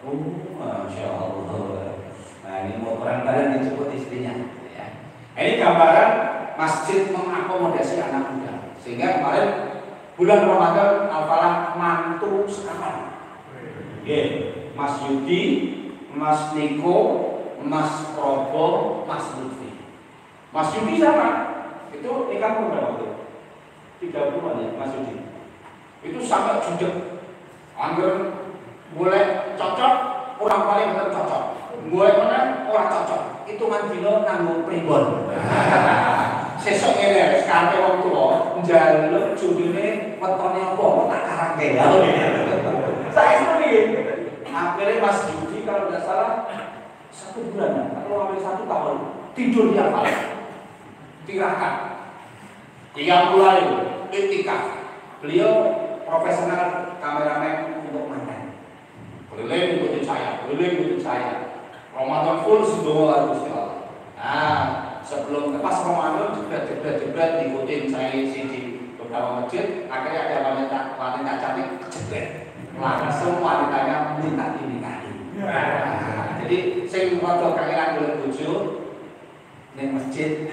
Oh, masya Allah. Nah ini mau orang badan disebut istrinya. Ini gambaran masjid mengakomodasi anak muda. Sehingga kemarin bulan Ramadan Al-Falah mantu sekawan. Mas Yudi, Mas Niko, Mas Probo, Mas Lutfi. Mas Yudi sama. Itu nikah umur berapa waktu? 30-an ya Mas Yudi. Itu sampai jujur. Angger boleh cocok, orang paling benar cocok. Boleh mana orang cocok. Itu mandino nanggung pribon. Sesuk ngene sekarang wong tuwa njaluk judine wetone apa tak karangke ya. Saya sendiri. Akhirnya Mas Yudi kalau tidak salah 1 bulan atau hampir 1 tahun tidur di Ampal. Tirakat. 30 hari itikaf. Beliau profesional kameramen untuk mantan. Boleh ikutin saya. Ramadan full semua harus Allah. Nah, sebelum pas Ramadan jebret ikutin saya di beberapa masjid. Akhirnya ada wanita cantik jebret. Langsung wanitanya minta dinikahi. Jadi sing rada kangelan golek bojo ning masjid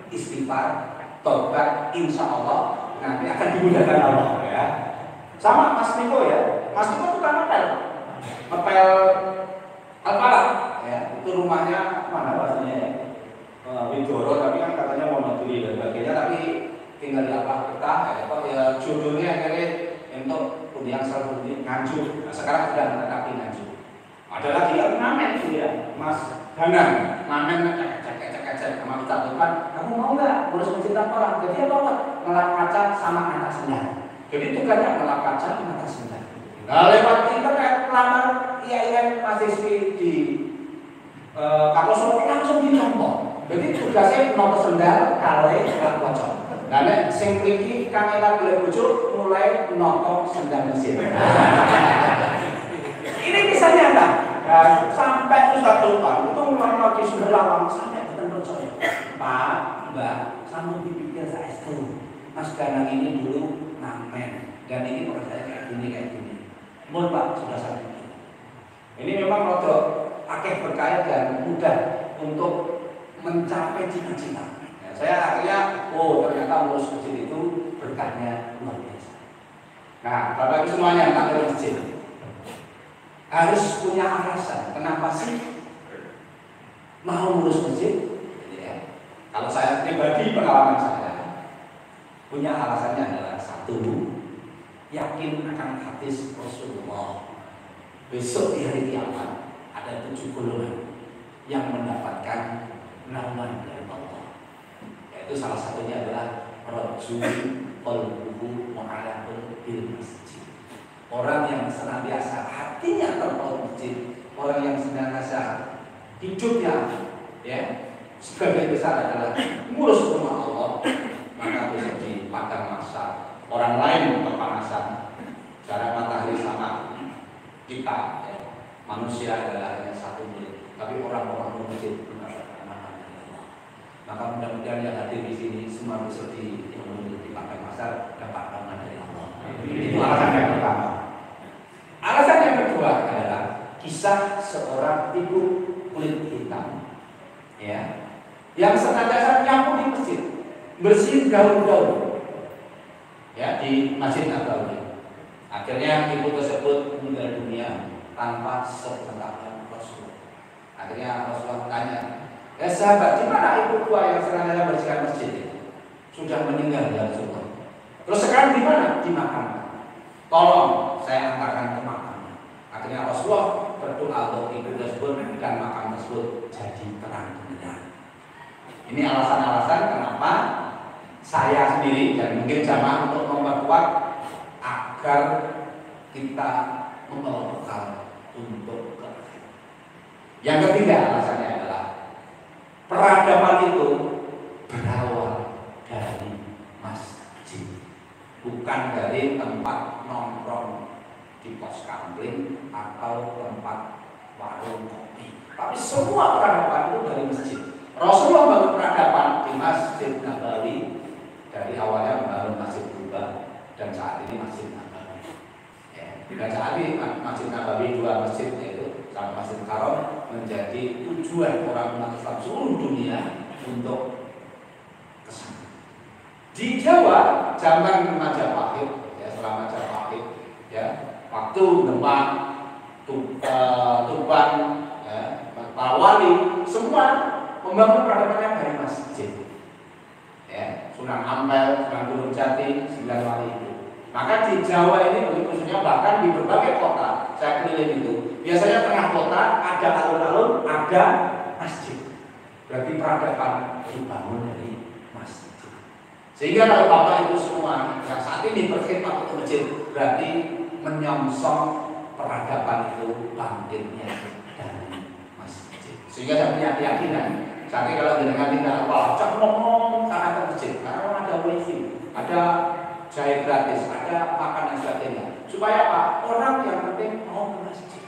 istighfar, tobat, insya Allah nanti akan dimudahkan Allah ya. Sama Mas Niko ya. Mas Niko tukang ngepel Al-Falah ya, itu rumahnya mana pastinya ya? Widoro, tapi kan katanya mau Maduri dan sebagainya, tapi tinggal di Al-Fatah ya, jodohnya akhirnya untuk undian Salbudi Nganjuk. Nah, sekarang sudah menetap di Nganjuk. Ada lagi yang ngamen ya, Mas Danang, ngamen cek sama kita Tuhan, kamu mau nggak urus masjid orang? Jadi apa? Ngelap kaca sama anak sendal. Jadi tugasnya ngelap kaca sama anak sendal. Nah, lewat internet lamar IAIN mahasiswi di Kampus langsung dicontoh. Jadi tugasnya nomor sendal kali ngelap kocok. Nah, nek sing mriki kangelan golek bojo mulai noto sendal mesin. Ini bisa nyata. Nah, sampai Ustaz Tulpan itu mulai lagi sudah lawang sampai betul percaya. Pak, Mbak, kamu dipikir saya itu. Mas Danang ini dulu ngamen dan ini pekerjaannya kayak gini. Mohon Pak, sudah saya pikir. Ini memang rada akeh berkaya dan mudah untuk mencapai cita-cita. Ya, saya akhirnya, ternyata ngurus masjid itu berkahnya luar biasa. Nah, Bapak Ibu semuanya yang tampil masjid harus punya alasan. Kenapa sih mau ngurus masjid? Ya. Kalau saya pribadi pengalaman saya punya alasannya adalah satu, yakin akan hadis Rasulullah. Besok di hari kiamat ada 7 golongan yang mendapatkan naungan dari Allah. Yaitu salah satunya adalah rajul qalbuhu mu'allaqun bil masjid. Orang yang senantiasa hatinya terpaut masjid, orang yang senantiasa hidupnya ya sebagai besar adalah ngurus rumah Allah, maka besok di padang mahsyar orang lain kepanasan. Cara matahari sama kita ya. Manusia adalah hanya 1 menit, tapi orang-orang masjid mendapatkan amanah dari Allah. Maka mudah-mudahan yang hadir di sini semua besok di padang mahsyar dapat amanah dari Allah. Itu alasan yang pertama. Alasan yang kedua adalah kisah seorang ibu kulit hitam, ya, yang senantiasa nyapu di masjid, bersihin gaun-gaun, ya, di Masjid Nabawi. Akhirnya ibu tersebut meninggal dunia tanpa sepengetahuan Rasul. Akhirnya Rasulullah tanya, sahabat, di mana ibu tua yang senantiasa bersihkan masjid itu? sudah meninggal ya Rasulullah. Terus sekarang di mana? Dimakamkan. Tolong saya antarkan ke makamnya. Akhirnya Rasulullah berdoa untuk ibu tersebut dan makam tersebut jadi terang benderang. Ini alasan-alasan kenapa saya sendiri dan mungkin jamaah untuk memperkuat agar kita membawa bekal untuk ke akhirat. Yang ketiga alasannya adalah peradaban itu berawal dari masjid, bukan dari tempat nongkrong di pos kamling atau tempat warung kopi. Tapi semua peradaban itu dari masjid. Rasulullah bangun peradaban di Masjid Nabawi, dari awalnya membangun Masjid Kuba dan saat ini Masjid Nabawi. Ya, dan saat ini Masjid Nabawi dua masjid yaitu sama Masjid Haram menjadi tujuan orang umat Islam seluruh dunia untuk kesana. Di Jawa zaman Majapahit, ya setelah Majapahit, ya waktu Demak, Tuban, ya Parawali, semua membangun peradabannya dari masjid. Ya, Sunan Ampel, Sunan Gunung Jati, 9 wali itu. Maka di Jawa ini khususnya bahkan di berbagai kota saya keliling itu, biasanya tengah kota ada alun-alun, ada masjid. Berarti peradaban dibangun dari masjid. Sehingga kalau Bapak Ibu semua yang saat ini berkhidmat untuk masjid, berarti menyongsong peradaban itu bangkitnya dari masjid. Sehingga saya punya keyakinan, saat ini kalau jenengan tidak apa, ngomong karena ke masjid, karena ada wifi, ada jahe gratis, ada makanan sebagainya. Supaya apa? Orang yang penting mau ke masjid.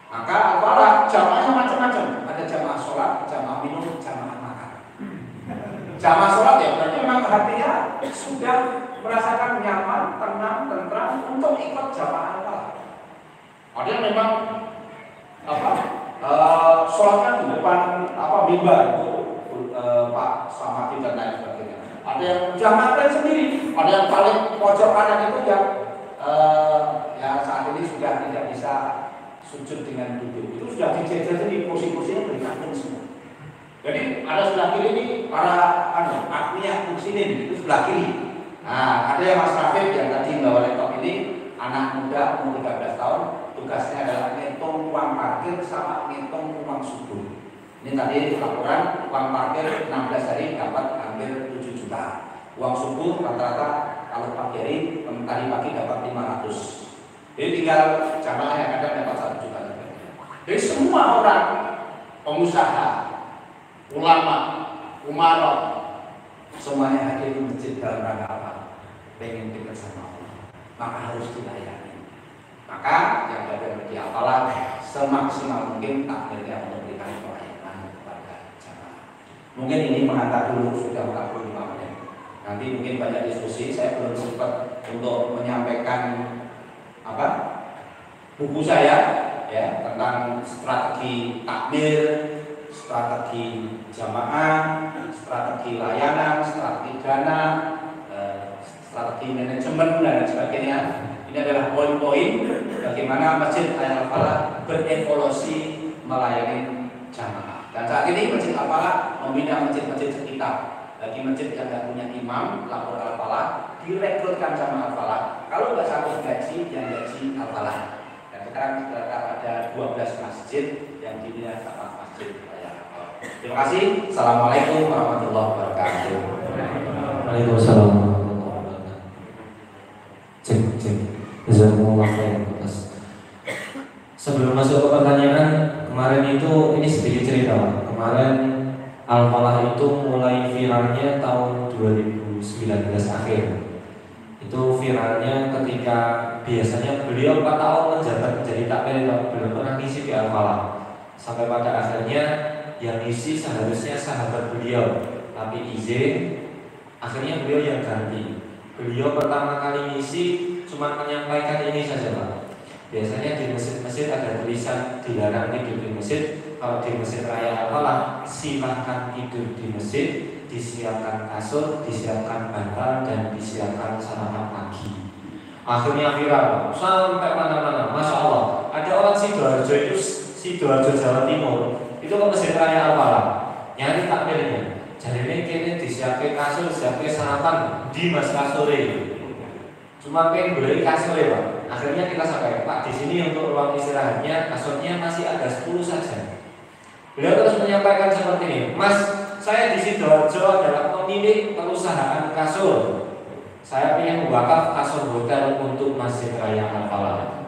Maka apalah jamaahnya macam-macam. Ada jamaah sholat, jamaah minum, jamaah makan. Jamaah sholat ya berarti memang hatinya sudah merasakan nyaman, tenang, tentram untuk ikut jamaah apa. Ada yang memang sholatnya di depan mimbar itu Pak Samadi dan lain sebagainya. Ada yang jamaah sendiri, ada yang paling pojok kanan itu yang saat ini sudah tidak bisa sujud dengan duduk. Itu sudah dijejer di kursi-kursinya dari kampung semua. Jadi ada sebelah kiri ini para artinya kursi ini itu sebelah kiri. Nah, ada yang Mas Rafiq yang tadi bawa laptop ini, anak muda umur 13 tahun, tugasnya adalah ngitung uang parkir sama ngitung uang subuh. Ini tadi laporan uang parkir 16 hari dapat hampir 7 juta. Uang subuh rata-rata kalau pagi hari tadi pagi dapat 500. Jadi tinggal jamaah yang kadang dapat 1 juta. Jadi semua orang pengusaha, ulama, umarok, semuanya hadir di masjid dalam rangka apa? Pengen dekat sama Allah, maka harus dilayani. Maka yang ada di apalah semaksimal mungkin takdirnya untuk memberikan pelayanan kepada jamaah. Mungkin ini pengantar dulu, sudah 45 menit. Nanti mungkin banyak diskusi. Saya belum sempat untuk menyampaikan buku saya ya tentang strategi takmir, strategi jamaah, strategi layanan, strategi dana, strategi manajemen dan sebagainya. Ini adalah poin-poin bagaimana Masjid Al-Falah berevolusi melayani jamaah. Dan saat ini Masjid Al-Falah membina masjid-masjid sekitar. Bagi masjid yang tidak punya imam, lapor Al-Falah, direkrutkan jamaah Al-Falah. Kalau nggak satu gaji, yang gaji Al-Falah. Dan sekarang sudah ada 12 masjid yang dibina sama Masjid Al-Falah. Terima kasih. Assalamualaikum warahmatullahi wabarakatuh. Waalaikumsalam warahmatullahi wabarakatuh. Cek. Jazakumullah khairan. Sebelum masuk ke pertanyaan, kemarin itu ini sedikit cerita. Kemarin Al-Falah itu mulai viralnya tahun 2019 akhir. Itu viralnya ketika biasanya beliau 4 tahun menjabat menjadi takmir, belum pernah ngisi di Al-Falah. Sampai pada akhirnya yang ngisi seharusnya sahabat beliau, tapi izin, akhirnya beliau yang ganti. Beliau pertama kali ngisi cuma menyampaikan ini saja Pak. Biasanya di masjid-masjid ada tulisan dilarang tidur di masjid. Kalau di Masjid Raya Al-Falah silahkan tidur di masjid, disiapkan kasur, disiapkan bantal, dan disiapkan sarapan pagi. Akhirnya viral sampai mana-mana. Masya Allah, ada orang Sidoarjo itu, Sidoarjo Jawa Timur, itu ke Masjid Raya Al-Falah nyari takmirnya. Jadi ini kini siapin kasur, siapin sarapan di mas kasure. Cuma pengen beli kasur ya Pak. Akhirnya kita sampai Pak di sini untuk ruang istirahatnya kasurnya masih ada 10 saja. Beliau terus menyampaikan seperti ini, Mas, saya di Sidoarjo adalah pemilik perusahaan kasur. Saya ingin wakaf kasur hotel untuk Masjid Raya Al-Falah.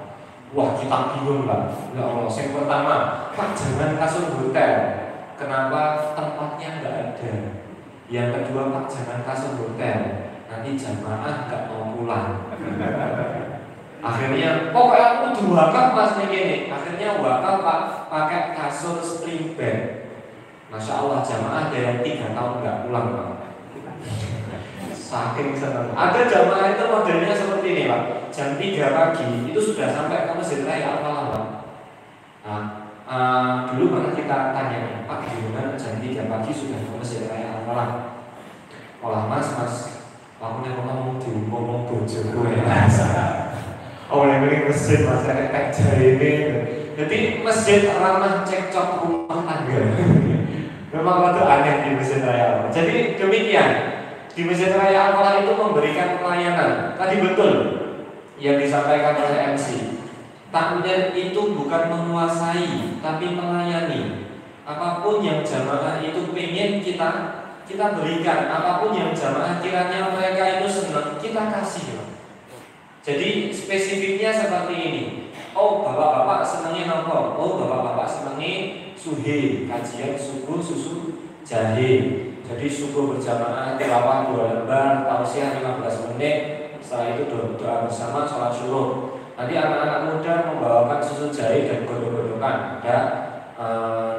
Wah kita bingung Pak. Ya Allah, yang pertama, Pak jangan kasur hotel. Kenapa? Tempatnya nggak ada. Yang kedua Pak jangan kasur hotel. Nanti jamaah nggak mau pulang. Akhirnya pokoknya aku udah wakaf Mas ini. Akhirnya wakaf Pak pakai kasur spring bed. Masya Allah jamaah ada yang 3 tahun nggak pulang Pak. Saking senang. Ada jamaah itu modelnya seperti ini Pak. Jam 3 pagi itu sudah sampai ke Masjid Raya Al-Falah Pak. Nah, dulu pernah kita tanya Pak gimana jam 3 pagi sudah ke Masjid Raya Al-Falah. Olah Mas aku nih ngomong ngomong bojo gue oh ini masjid mas kayak jari ini. Jadi masjid ramah cekcok rumah tangga. Memang itu aneh di Masjid Raya Al-Falah. Jadi demikian di Masjid Raya Al-Falah itu memberikan pelayanan. Tadi betul yang disampaikan oleh MC. Takmir itu bukan menguasai tapi melayani. Apapun yang jamaah itu pengen kita berikan, apapun yang jamaah kiranya mereka itu senang, kita kasih. Jadi spesifiknya seperti ini. Oh bapak-bapak senangnya apa? Oh bapak-bapak senangnya suhe, kajian subuh susu jahe. Jadi subuh berjamaah tilawah 2 lembar, tausiah 15 menit. Setelah itu doa bersama, sholat syuruh. Nanti anak-anak muda membawakan susu jahe dan godok-godokan. Ada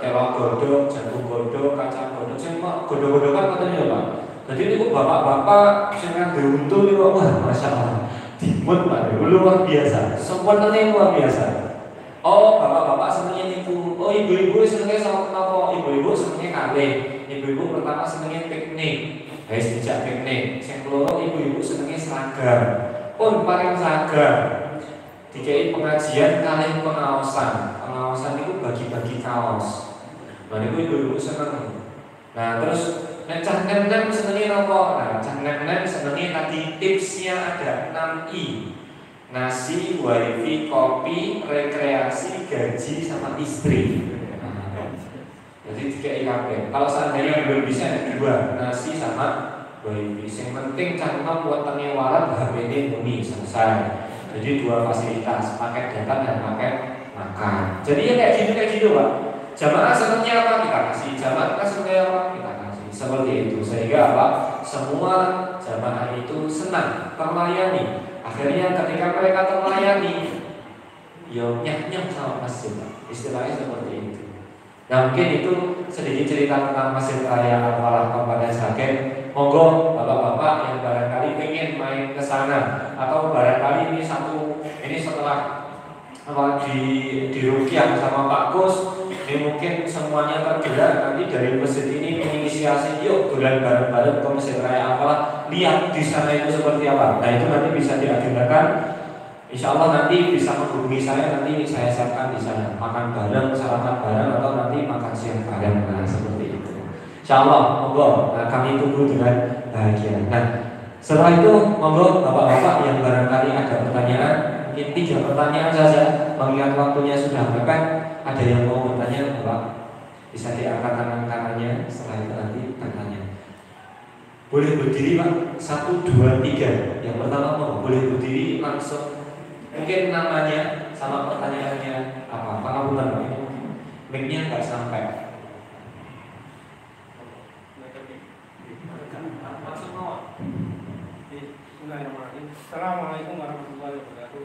telur godok, jantung godok, kacang godok, semua godok-godokan katanya Pak. Jadi itu bapak-bapak yang beruntung itu wah masya Allah, timut Pak, luar biasa, sempurnanya luar biasa. Oh bapak-bapak senangnya nipu, oh ibu-ibu senangnya sama apa? Ibu-ibu senangnya kale, ibu-ibu pertama senangnya piknik, guys dijak piknik. Yang keloro ibu-ibu senangnya seragam, pun paling seragam. Dikai pengajian kalian pengawasan itu bagi-bagi kaos. Nah itu ibu-ibu seneng. Nah terus cah nem senengnya apa? Nah cah nem senengnya tadi tipsnya ada 6I. Nasi, wifi, kopi, rekreasi, gaji, sama istri. Jadi 3 IKP. Kalau seandainya belum bisa ada 2, nasi sama wifi. Yang penting cah nem wetenge warat HP-ne muni selesai. Jadi 2 fasilitas, paket data dan paket makan. Jadi ya kayak gitu Pak. Jamaah senangnya apa kita kasih, jamaah senangnya apa kita kasih. Seperti itu. Sehingga apa? Semua jamaah itu senang terlayani. Akhirnya ketika mereka terlayani, yo nyah sama masjid. Istilahnya seperti itu. Nah mungkin itu sedikit cerita tentang Masjid Raya Al-Falah Kabupaten Sragen. Monggo bapak-bapak yang barangkali pengen main ke sana atau barangkali ini setelah di Rukiah sama Pak Kus, ini mungkin semuanya tergerak nanti dari masjid ini menginisiasi yuk bulan bareng-bareng ke Masjid Raya Al-Falah, lihat di sana itu seperti apa. Nah itu nanti bisa diagendakan. Insya Allah nanti bisa menghubungi saya, nanti saya siapkan di sana makan bareng, sarapan bareng atau nanti makan siang bareng. Nah seperti itu. Insya Allah, monggo. Nah, kami tunggu dengan bahagia. Nah, setelah itu monggo bapak-bapak yang barangkali ada pertanyaan, mungkin 3 pertanyaan saja. Mengingat waktunya sudah mepet, ada yang mau bertanya, bapak bisa diangkat tangan kanannya. Setelah itu nanti bertanya. Boleh berdiri Pak. 1, 2, 3. Yang pertama monggo boleh berdiri langsung. Mungkin namanya sama pertanyaannya apa? Pangapunten Pak. Mic-nya nggak sampai. Assalamualaikum warahmatullahi wabarakatuh.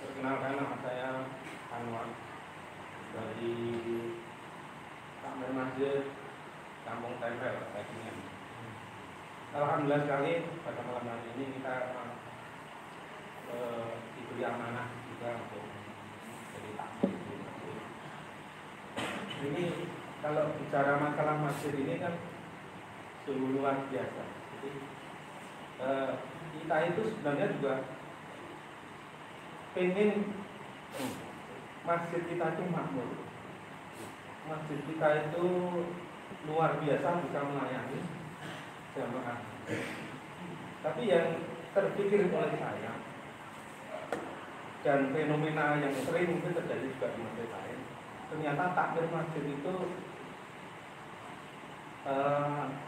Perkenalkan nama saya Anwar dari Takmir Masjid Kampung Tempel, Bajingan. Alhamdulillah sekali pada malam hari ini kita diberi amanah juga untuk jadi takmir di masjid. Ini kalau bicara masalah masjid ini kan sungguh luar biasa. Jadi kita itu sebenarnya juga pengen masjid kita itu makmur. Masjid kita itu luar biasa bisa melayani jamaah. Tapi yang terpikir oleh saya dan fenomena yang sering mungkin terjadi juga di masjid lain, ternyata takbir masjid itu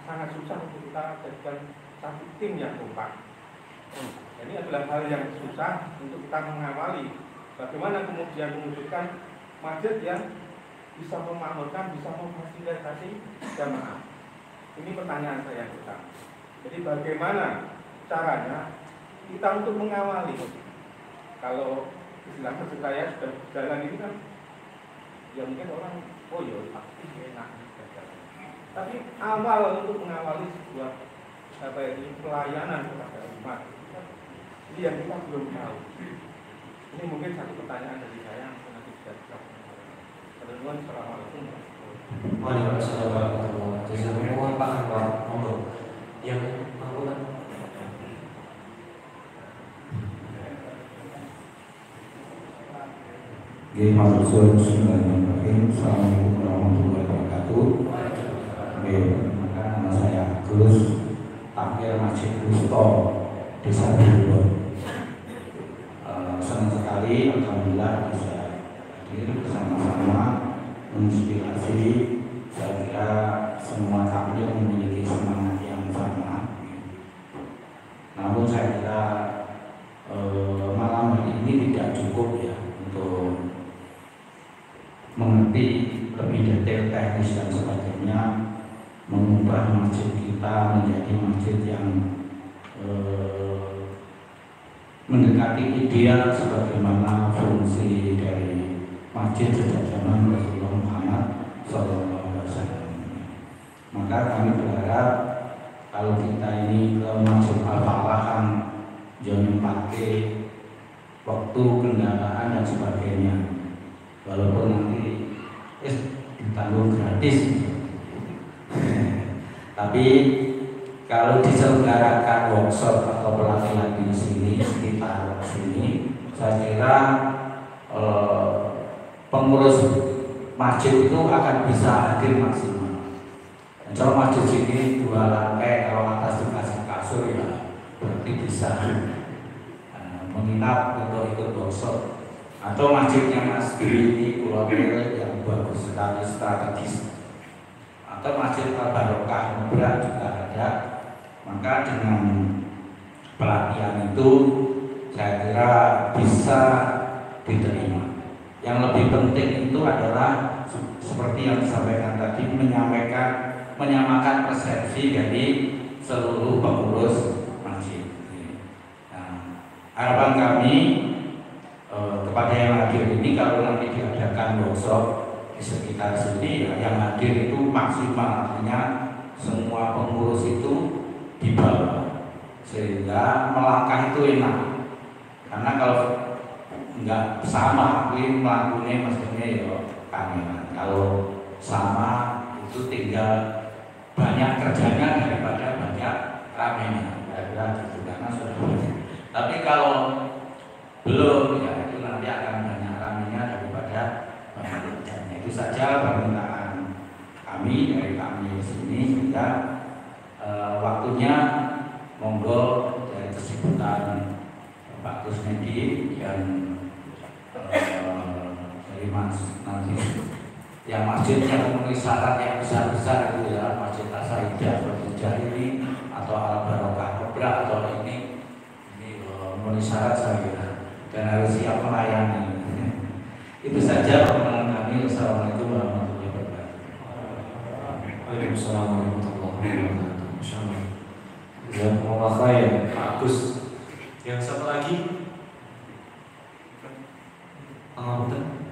sangat susah untuk kita jadikan satu tim yang kompak. Ini adalah hal yang susah untuk kita mengawali bagaimana kemudian mewujudkan masjid yang bisa memakmurkan, bisa memfasilitasi jamaah. Ini pertanyaan saya yang pertama. Jadi bagaimana caranya kita untuk mengawali? Kalau istilah maksud saya sudah berjalan ini kan, ya mungkin orang, oh ya pasti enak. Tapi awal untuk mengawali sebuah pelayanan kepada umat, ini yang kita belum tahu. Ini mungkin satu pertanyaan dari saya yang nanti bisa dijawab. Assalamualaikum. Waalaikumsalam warahmatullahi wabarakatuh. Pak Anwar, monggo. Yang mangkulan. Bismillahirrahmanirrahim. Assalamualaikum warahmatullahi wabarakatuh. Maka nama saya Agus, takmir Masjid Wusto Desa Cirebon. Senang sekali, alhamdulillah bisa hadir bersama-sama menginspirasi. Saya kira semua takmir memiliki semangat yang sama. Namun saya kira malam hari ini tidak cukup ya untuk mengerti lebih detail teknis dan sebagainya, mengubah masjid kita menjadi masjid yang mendekati ideal sebagaimana fungsi dari masjid sejak zaman Rasulullah Muhammad SAW. Maka kami berharap kalau kita ini ke Masjid Al-Falah kan jangan pakai waktu, kendaraan dan sebagainya, walaupun nanti ditanggung gratis. Tapi kalau diselenggarakan workshop atau pelatihan di sini, sekitar sini, saya kira pengurus masjid itu akan bisa hadir maksimal. Dan kalau masjid sini 2 lantai, kalau atas dikasih kasur ya berarti bisa menginap untuk ikut workshop. Atau masjidnya Mas Giri ini Pulau Bele yang bagus sekali, strategis. Atau masjid Al-Barokah Nubra juga ada. Maka dengan pelatihan itu saya kira bisa diterima. Yang lebih penting itu adalah seperti yang disampaikan tadi, menyamakan persepsi dari seluruh pengurus masjid. Nah, harapan kami kepada yang hadir ini, kalau nanti diadakan workshop di sekitar sini ya, yang hadir itu maksimal, artinya semua pengurus itu dibawa sehingga melangkah itu enak. Karena kalau enggak sama, ini melakukannya maksudnya ya kangenan. Kalau sama itu tinggal banyak kerjanya daripada banyak ramenya, kira-kira gitu, karena sudah banyak. Tapi kalau belum ya itu nanti akan banyak ramenya daripada banyak kerjanya. Itu saja permintaan kami dari kami di sini, sehingga waktunya monggo dari kesibukan Pak Kusnedi dan dari Mas nanti yang masjid yang memenuhi syarat yang besar-besar itu ya, Masjid As-Saidah ini atau Al-Barokah Nubra atau ini memenuhi syarat saya kira dan harus siap melayani. Itu saja permohonan kami. Wassalamualaikum warahmatullahi wabarakatuh. Waalaikumsalam warahmatullahi wabarakatuh. Insyaallah. Jazakumullah khair, Pak Agus. Yang satu lagi, Pangapunten.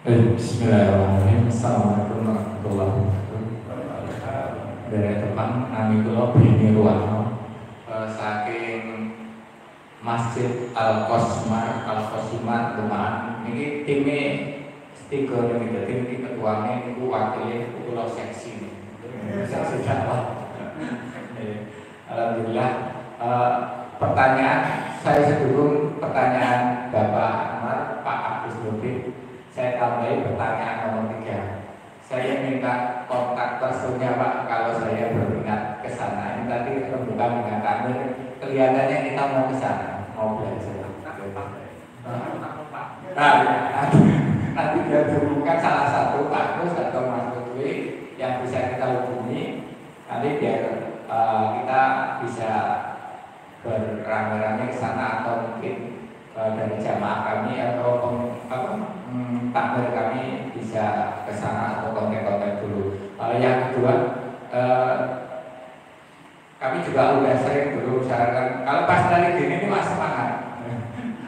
Bismillahirrahmanirrahim. Assalamualaikum warahmatullahi wabarakatuh. Dari teman nami kula Bini Ruwano saking Masjid Al-Qosmar Demak. Niki time tiga niki dadi niki ketuane niku wakile kula seksi. Seksi dakwah. Alhamdulillah. Pertanyaan saya sebelum pertanyaan Bapak Anwar, Pak tambahin pertanyaan nomor 3. Saya minta kontak personnya Pak kalau saya berminat ke sana. Ini tadi rembukan dengan kami kelihatannya kita mau ke sana, mau belajar. Nah, nanti dia hubungkan salah satu Pak Kus atau Mas Lutfi yang bisa kita hubungi. Nanti biar kita bisa beramai-ramai ke sana atau mungkin dari jamaah kami atau takmir kami bisa ke sana atau kontak-kontak dulu. Yang kedua, kami juga udah sering dulu misalkan kalau pas dari gini ini mas semangat.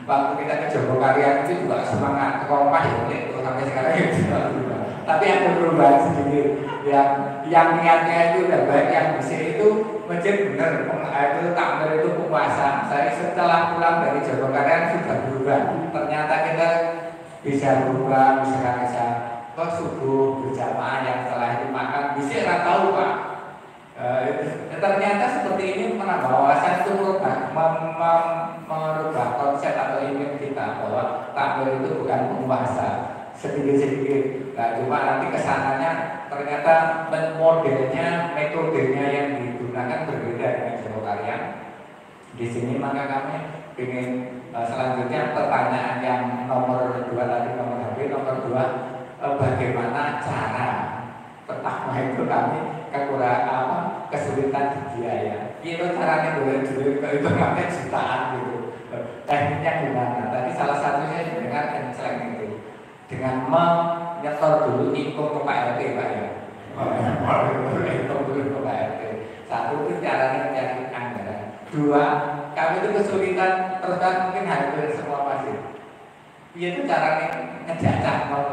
Waktu kita ke Jogokarian itu juga semangat, kompas itu sampai sekarang ya juga berubah. Tapi ada perubahan sedikit yang niatnya itu udah baik, yang bisik itu masjid bener, itu takmir itu puasa. Saya setelah pulang dari Jogokarian sudah berubah. Ternyata kita bisa berubah, misalkan kok subuh berjamaah yang setelah itu makan, bisa nggak tahu Pak. Ternyata seperti ini menambah wawasan itu merubah konsep atau image kita bahwa takbir itu bukan puasa sedikit-sedikit. Nah, cuma nanti kesananya ternyata modelnya, metodenya yang digunakan berbeda dengan Jogokarian. Di sini maka kami ingin selanjutnya pertanyaan yang nomor 2 tadi, nomor HP, nomor 2 bagaimana cara pertama itu kami kekurangan kesulitan di biaya. Itu caranya dulu itu namanya jutaan gitu. Tekniknya gimana? Tadi salah satunya dengan selain itu dengan menyetor dulu info ke Pak RT Pak ya. Info dulu ke Pak RT. Satu itu caranya mencari anggaran. 2, kami itu kesulitan terus mungkin hampir semua masjid. Itu caranya ngejajah mau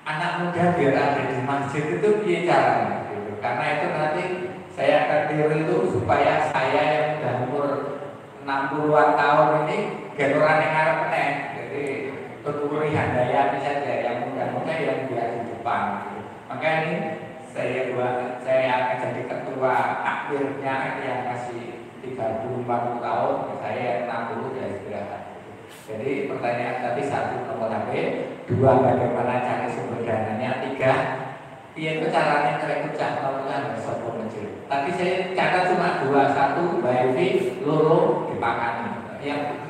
anak muda biar ada di masjid itu piye caranya gitu. Karena itu nanti saya akan tiru itu supaya saya yang sudah umur 60-an tahun ini generasi yang ngarep meneh. Jadi tuturi handayani saja yang muda-muda yang biar di depan gitu. Maka ini saya akan jadi ketua takbirnya yang masih 30-40 tahun, saya 60 ya istirahat. Jadi pertanyaan tadi 1 nomor HP, 2 bagaimana cari sumber dananya, 3 itu caranya merekrut calon sopo kecil. Tadi saya catat cuma 2, 1 wifi, loro dipakani. Yang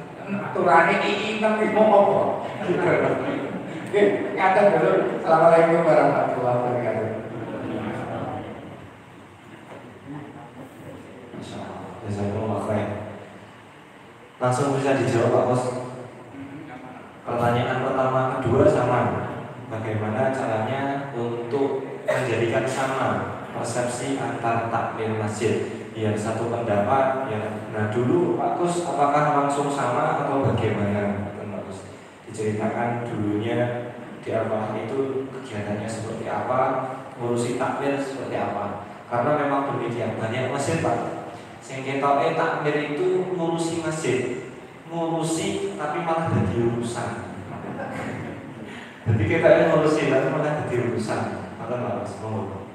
turane ini tapi mau oke, kata dulu. Assalamualaikum warahmatullahi wabarakatuh. Langsung bisa dijawab Pak Bos. Pertanyaan pertama, kedua sama. Bagaimana caranya untuk menjadikan sama persepsi antar takmir masjid? Biar satu pendapat. Ya. Nah dulu Pak Kus apakah langsung sama atau bagaimana? Pak Kus diceritakan dulunya di Al-Falah itu kegiatannya seperti apa, ngurusi takmir seperti apa? Karena memang demikian banyak masjid Pak. Sehingga takmir itu ngurusi masjid, ngurusi tapi malah jadi urusan. Jadi kita yang ngurusi tapi malah jadi urusan. Maka malah semua.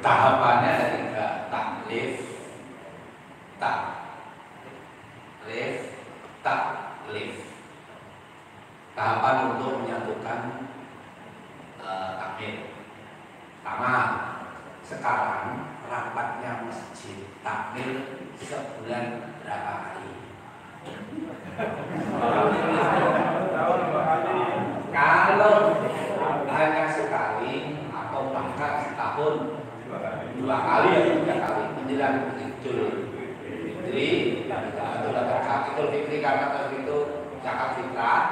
Tahapannya ada 3, taklif. Tahapan untuk menyatukan takmir. Pertama, sekarang rapatnya masjid takmir sebulan berapa kali? Kalau hanya sekali atau bahkan setahun 2 kali atau 3 kali menjelang Idul Fitri, Idul Fitri karena itu zakat fitrah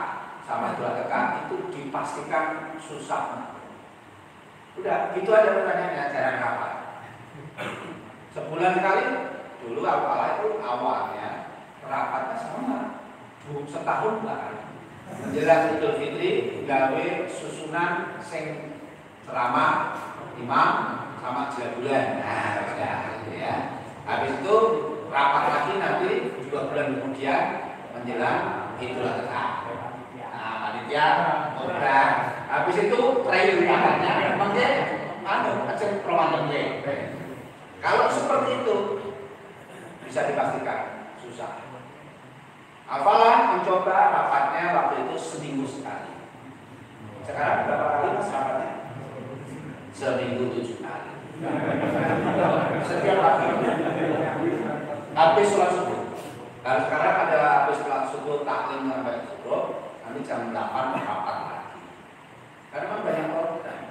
sama Idul Adha itu dipastikan susah. Udah, itu aja pertanyaannya, cara rapat. Sebulan sekali, dulu Al-Falah itu awalnya rapatnya sama setahun lah. Menjelang Idul Fitri gawe susunan sing selama imam sama 3 bulan. Nah, ya. Habis itu rapat lagi nanti 2 bulan kemudian menjelang Idul Adha. Nah, panitia ngobrol. Habis itu trail rapatnya memangnya macam perwakilan. Kalau seperti itu bisa dipastikan susah. Apalah mencoba rapatnya waktu itu seminggu sekali. Sekarang berapa kali mas rapatnya? Seminggu 7 kali. Setiap hari. Habis sholat subuh. Kalau sekarang ada habis sholat subuh taklim sampai subuh, nanti jam 8 rapat lagi. Karena memang banyak orang.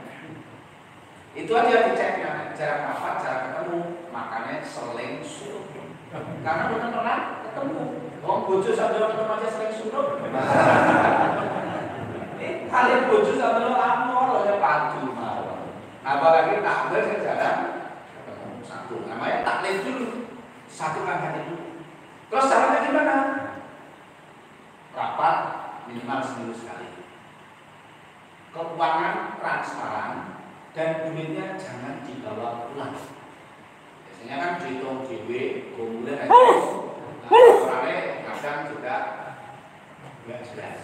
Itu aja diceknya, jarang rapat, jarang ketemu, makanya seling suruh. Karena bukan pernah ketemu. Wong bojo sambil ketemu aja sering suruh. Kalian bojo sambil amor ya padu mawon. Apalagi takbir saya jarang ketemu satu. Namanya taklim dulu. Satu kali dulu. Terus caranya gimana? Rapat minimal seminggu sekali. Keuangan transparan dan duitnya jangan dibawa pulang. Biasanya kan dihitung dewe, kemudian orangnya kadang juga nggak jelas.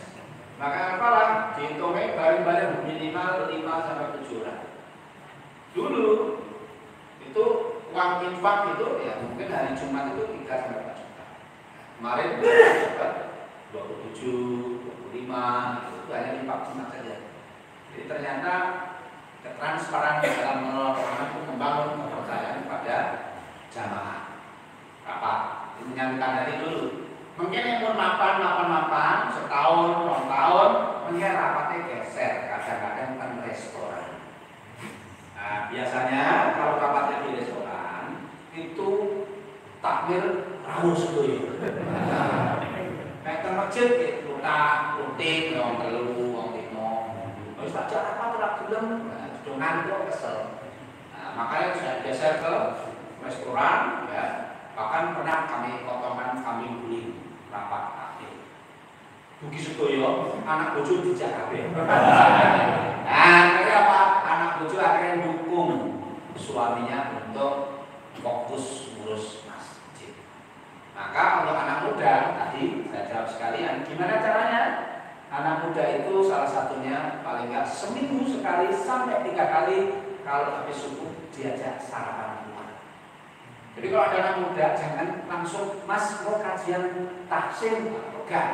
Maka apalah dihitungnya balik-balik minimal 5 sampai 7 orang. Dulu itu uang infak itu ya mungkin hari Jumat itu 3 sampai 4 juta. Kemarin dapat 27, 25 itu hanya infak Jumat saja. Jadi ternyata transparan dalam mengelola itu membangun kepercayaan pada jamaah. Apa? Menyambutkan dari dulu. Mungkin yang mau mapan setahun, 2 tahun, mungkin rapatnya geser. Kadang-kadang kan restoran. Nah, biasanya kalau rapatnya di restoran itu takmir rawuh sedoyo. Kayak ke masjid itu rutin, wong telu, wong limo. Wis tak apa ora gelem, dongan kok kesel. Nah, makanya saya geser ke restoran ya. Bahkan pernah kami potongan kambing guling rapat akhir. Dugi sedoyo, anak bojo dijak kabeh. Nah, akhirnya apa? Anak bojo akhirnya dukung suaminya untuk fokus ngurus masjid. Maka untuk anak muda tadi saya jawab sekalian, gimana caranya? Anak muda itu salah satunya paling nggak seminggu sekali sampai 3 kali kalau habis subuh diajak sarapan. Jadi kalau ada anak muda jangan langsung mas mau kajian tahsin, enggak.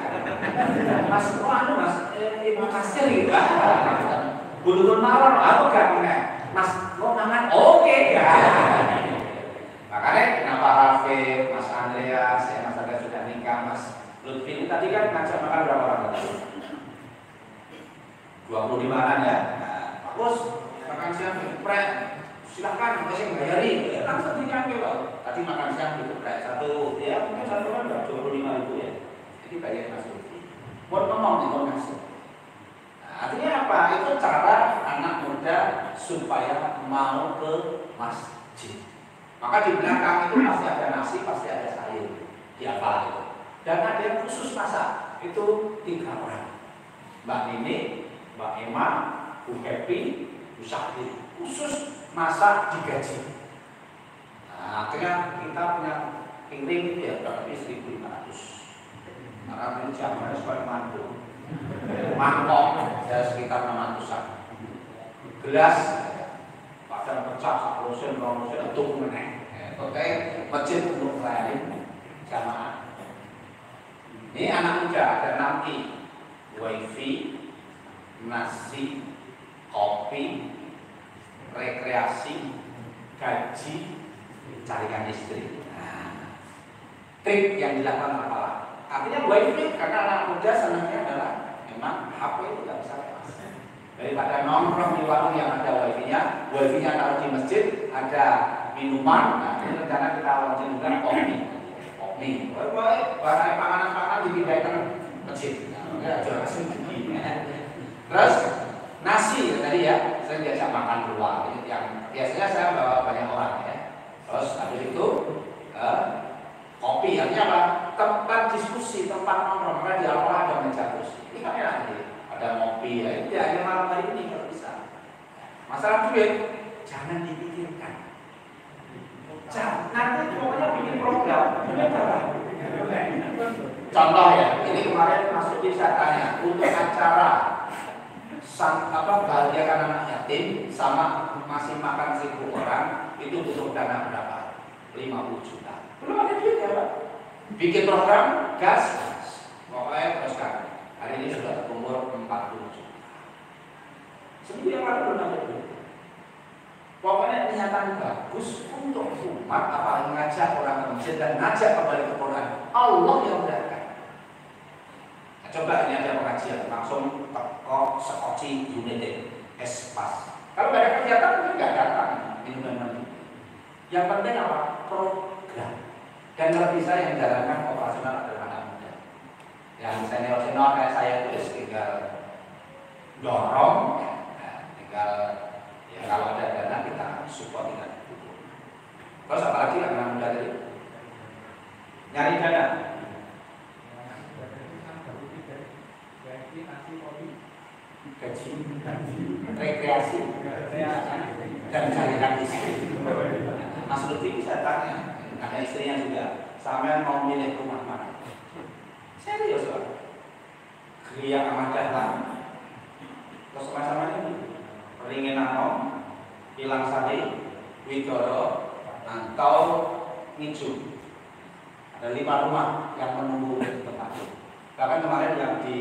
Mas mau mas ibu kasir gitu. Bulu mawar apa enggak? Mas mau mangan oke ya. Makanya kenapa Hafid, Mas Andreas, Mas Andreas sudah nikah, Mas Lutfi ini tadi kan ngajak makan berapa orang tadi? 25-an ya. Nah, bagus. Makan siang prek. Silahkan, masih bayari, langsung dikasih Pak. Tadi makan siang gitu, kayak satu, ya mungkin satu kan 25.000 ya. Jadi bayar masuk. Buat ngomong nih, mau ngasih. Nah, artinya apa? Itu cara anak muda supaya mau ke masjid. Maka di belakang itu pasti ada nasi, pasti ada sayur. Di apa itu? Dan ada yang khusus masak. Itu 3 orang. Mbak Nini, Mbak Emma, Bu Happy, Bu Sakti. Khusus masak digaji. Nah, akhirnya kita punya piring itu ya berarti 1.500. Karena ini jamnya sebagai mantu. Mangkok ya sekitar 600-an. Gelas padahal pecah 1%, 2% itu meneng. Oke, masjid untuk lain jamaah. Ini anak muda ada nanti wifi, nasi, kopi, rekreasi, gaji, carikan istri. Nah, trik yang dilakukan apa? Artinya wifi karena anak muda senangnya adalah memang HP itu tidak bisa lepas. Daripada nongkrong di warung yang ada wifi-nya taruh di masjid, ada minuman. Nah, ini rencana kita launching juga kopi. Barang panganan dipindahkan masjid. Nah, jual sendiri. Terus nasi tadi ya, saya biasa makan keluar. Ini yang biasanya saya bawa banyak orang ya. Terus habis itu kopi, artinya apa? Tempat diskusi, tempat nongkrong. Karena di awal ada meja kursi. Ini kan enak nih. Ada ngopi ya. Itu ya malam hari ini kalau bisa. Masalah duit jangan dipikirkan. Nanti pokoknya bikin program. Contoh ya, ini kemarin masuk di saya tanya untuk acara bahagiakan anak yatim sama masih makan 1.000 orang itu butuh dana berapa? 50 juta. Belum ada duit ya Pak. Bikin program gas Pokoknya teruskan. Hari ini sudah terkumpul 40 juta. Seminggu yang lalu belum dapat duit. Pokoknya niatan bagus untuk umat, apalagi ngajak orang ke masjid dan ngajak kembali ke Quran. Allah yang mudahkan. Nah, coba ini ada pengajian langsung teko sekoci unit espas. Kalau nggak ada kegiatan mungkin nggak datang minum dan mandi. Yang penting apa? Program. Dan kalau bisa yang jalankan operasional adalah anak muda. Yang senior-senior kayak saya itu tinggal dorong, tinggal ya kalau ada dana kita support kita. Terus apalagi anak muda tadi nyari dana. Gaji, rekreasi, dan carikan istri. Mas Lutfi bisa tanya, ada istrinya juga. Sampai mau milih rumah mana? Serius loh. Kriya Ahmad Dahlan. Terus sama-sama ini Ringin Anom, Ilang Sari, Widoro, atau Niju. Ada 5 rumah yang menunggu tempat. Bahkan kemarin yang di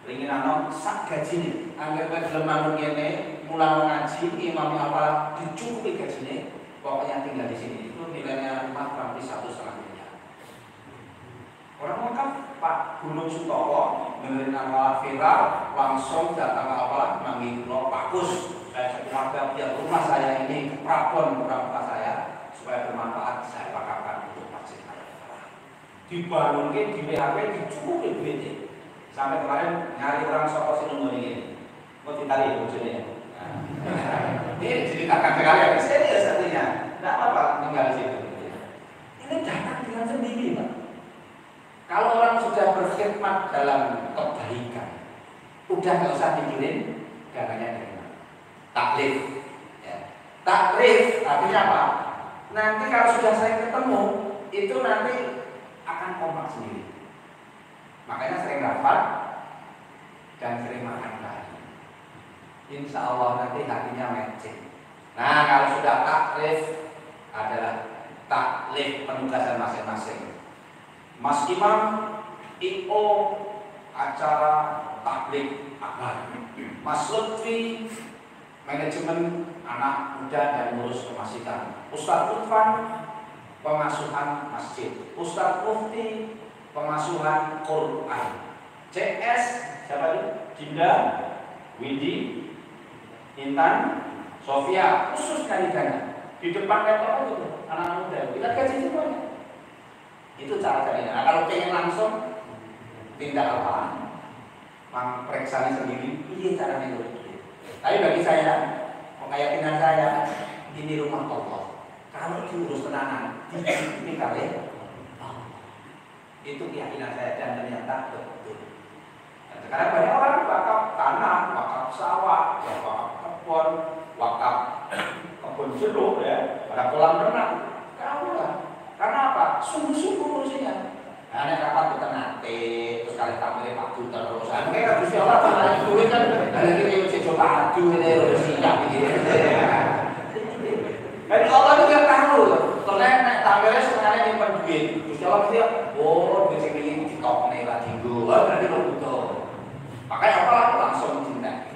Ringin Anom sak gajine, anggap gelem manut ngene, mulang ngaji, imam apa dicukupi gajine, pokoknya tinggal di sini. Itu nilainya rumah kurang lebih 1,5 miliar. Orang Mekah Pak Gunung Sutowo dengerin amal viral, langsung datang ke apalah manggil lo Pak Kus, saya sekeluarga biar rumah saya ini prabon rumah saya supaya bermanfaat, saya pakaikan untuk masjid Al-Fatihah. Dibangunkan di BHP dicukupi duitnya. Sampai kemarin nyari orang soko sini ini, mau ditarik bojone. Ini ceritakan sekali ya, serius artinya. Tidak apa-apa tinggal di situ. Ini datang dengan sendiri, Pak. Kalau orang sudah berkhidmat dalam kebaikan, udah nggak usah dikirim dananya dari mana. Taklif, ya. Taklif artinya apa? Nanti kalau sudah saya ketemu, itu nanti akan kompak sendiri. Makanya sering rapat dan sering makan bareng. Insya Allah nanti hatinya matching. Nah kalau sudah taklif adalah taklif penugasan masing-masing. Mas Imam IO acara taklif akbar. Mas Lutfi manajemen anak muda dan ngurus kemasikan. Ustadz Lutfan pengasuhan masjid. Ustadz Mufti pengasuhan Quran. CS siapa itu? Dinda, Widi, Intan, Sofia khusus kali dana di depan laptop itu anak muda kita gaji semuanya. Itu cara caranya. Nah, kalau pengen langsung tindak apa? Mang periksanya sendiri. Ini caranya itu. Tapi bagi saya, keyakinan saya ini rumah Allah. Kalau diurus tenanan, ini kali. Itu keyakinan saya dan ternyata betul. Nah, sekarang banyak orang wakaf tanah, wakaf sawah, ya, wakaf kebun, wakaf kebun jeruk, ya, pada kolam renang. Kamu lah. Karena apa? Sungguh-sungguh urusannya. Nah, nek rapat kita nanti, terus kali tampilnya padu terus. Nah, mungkin kan Gusti Allah tangannya duit kan. Ada kita coba padu ini harus siap gitu. Jadi Allah itu yang tahu. Ternyata nek tampilnya sebenarnya nyimpen duit. Gusti Allah dia, oh, duit ini ditok nih lagi gue. Berarti lo butuh. Makanya apa langsung cinta.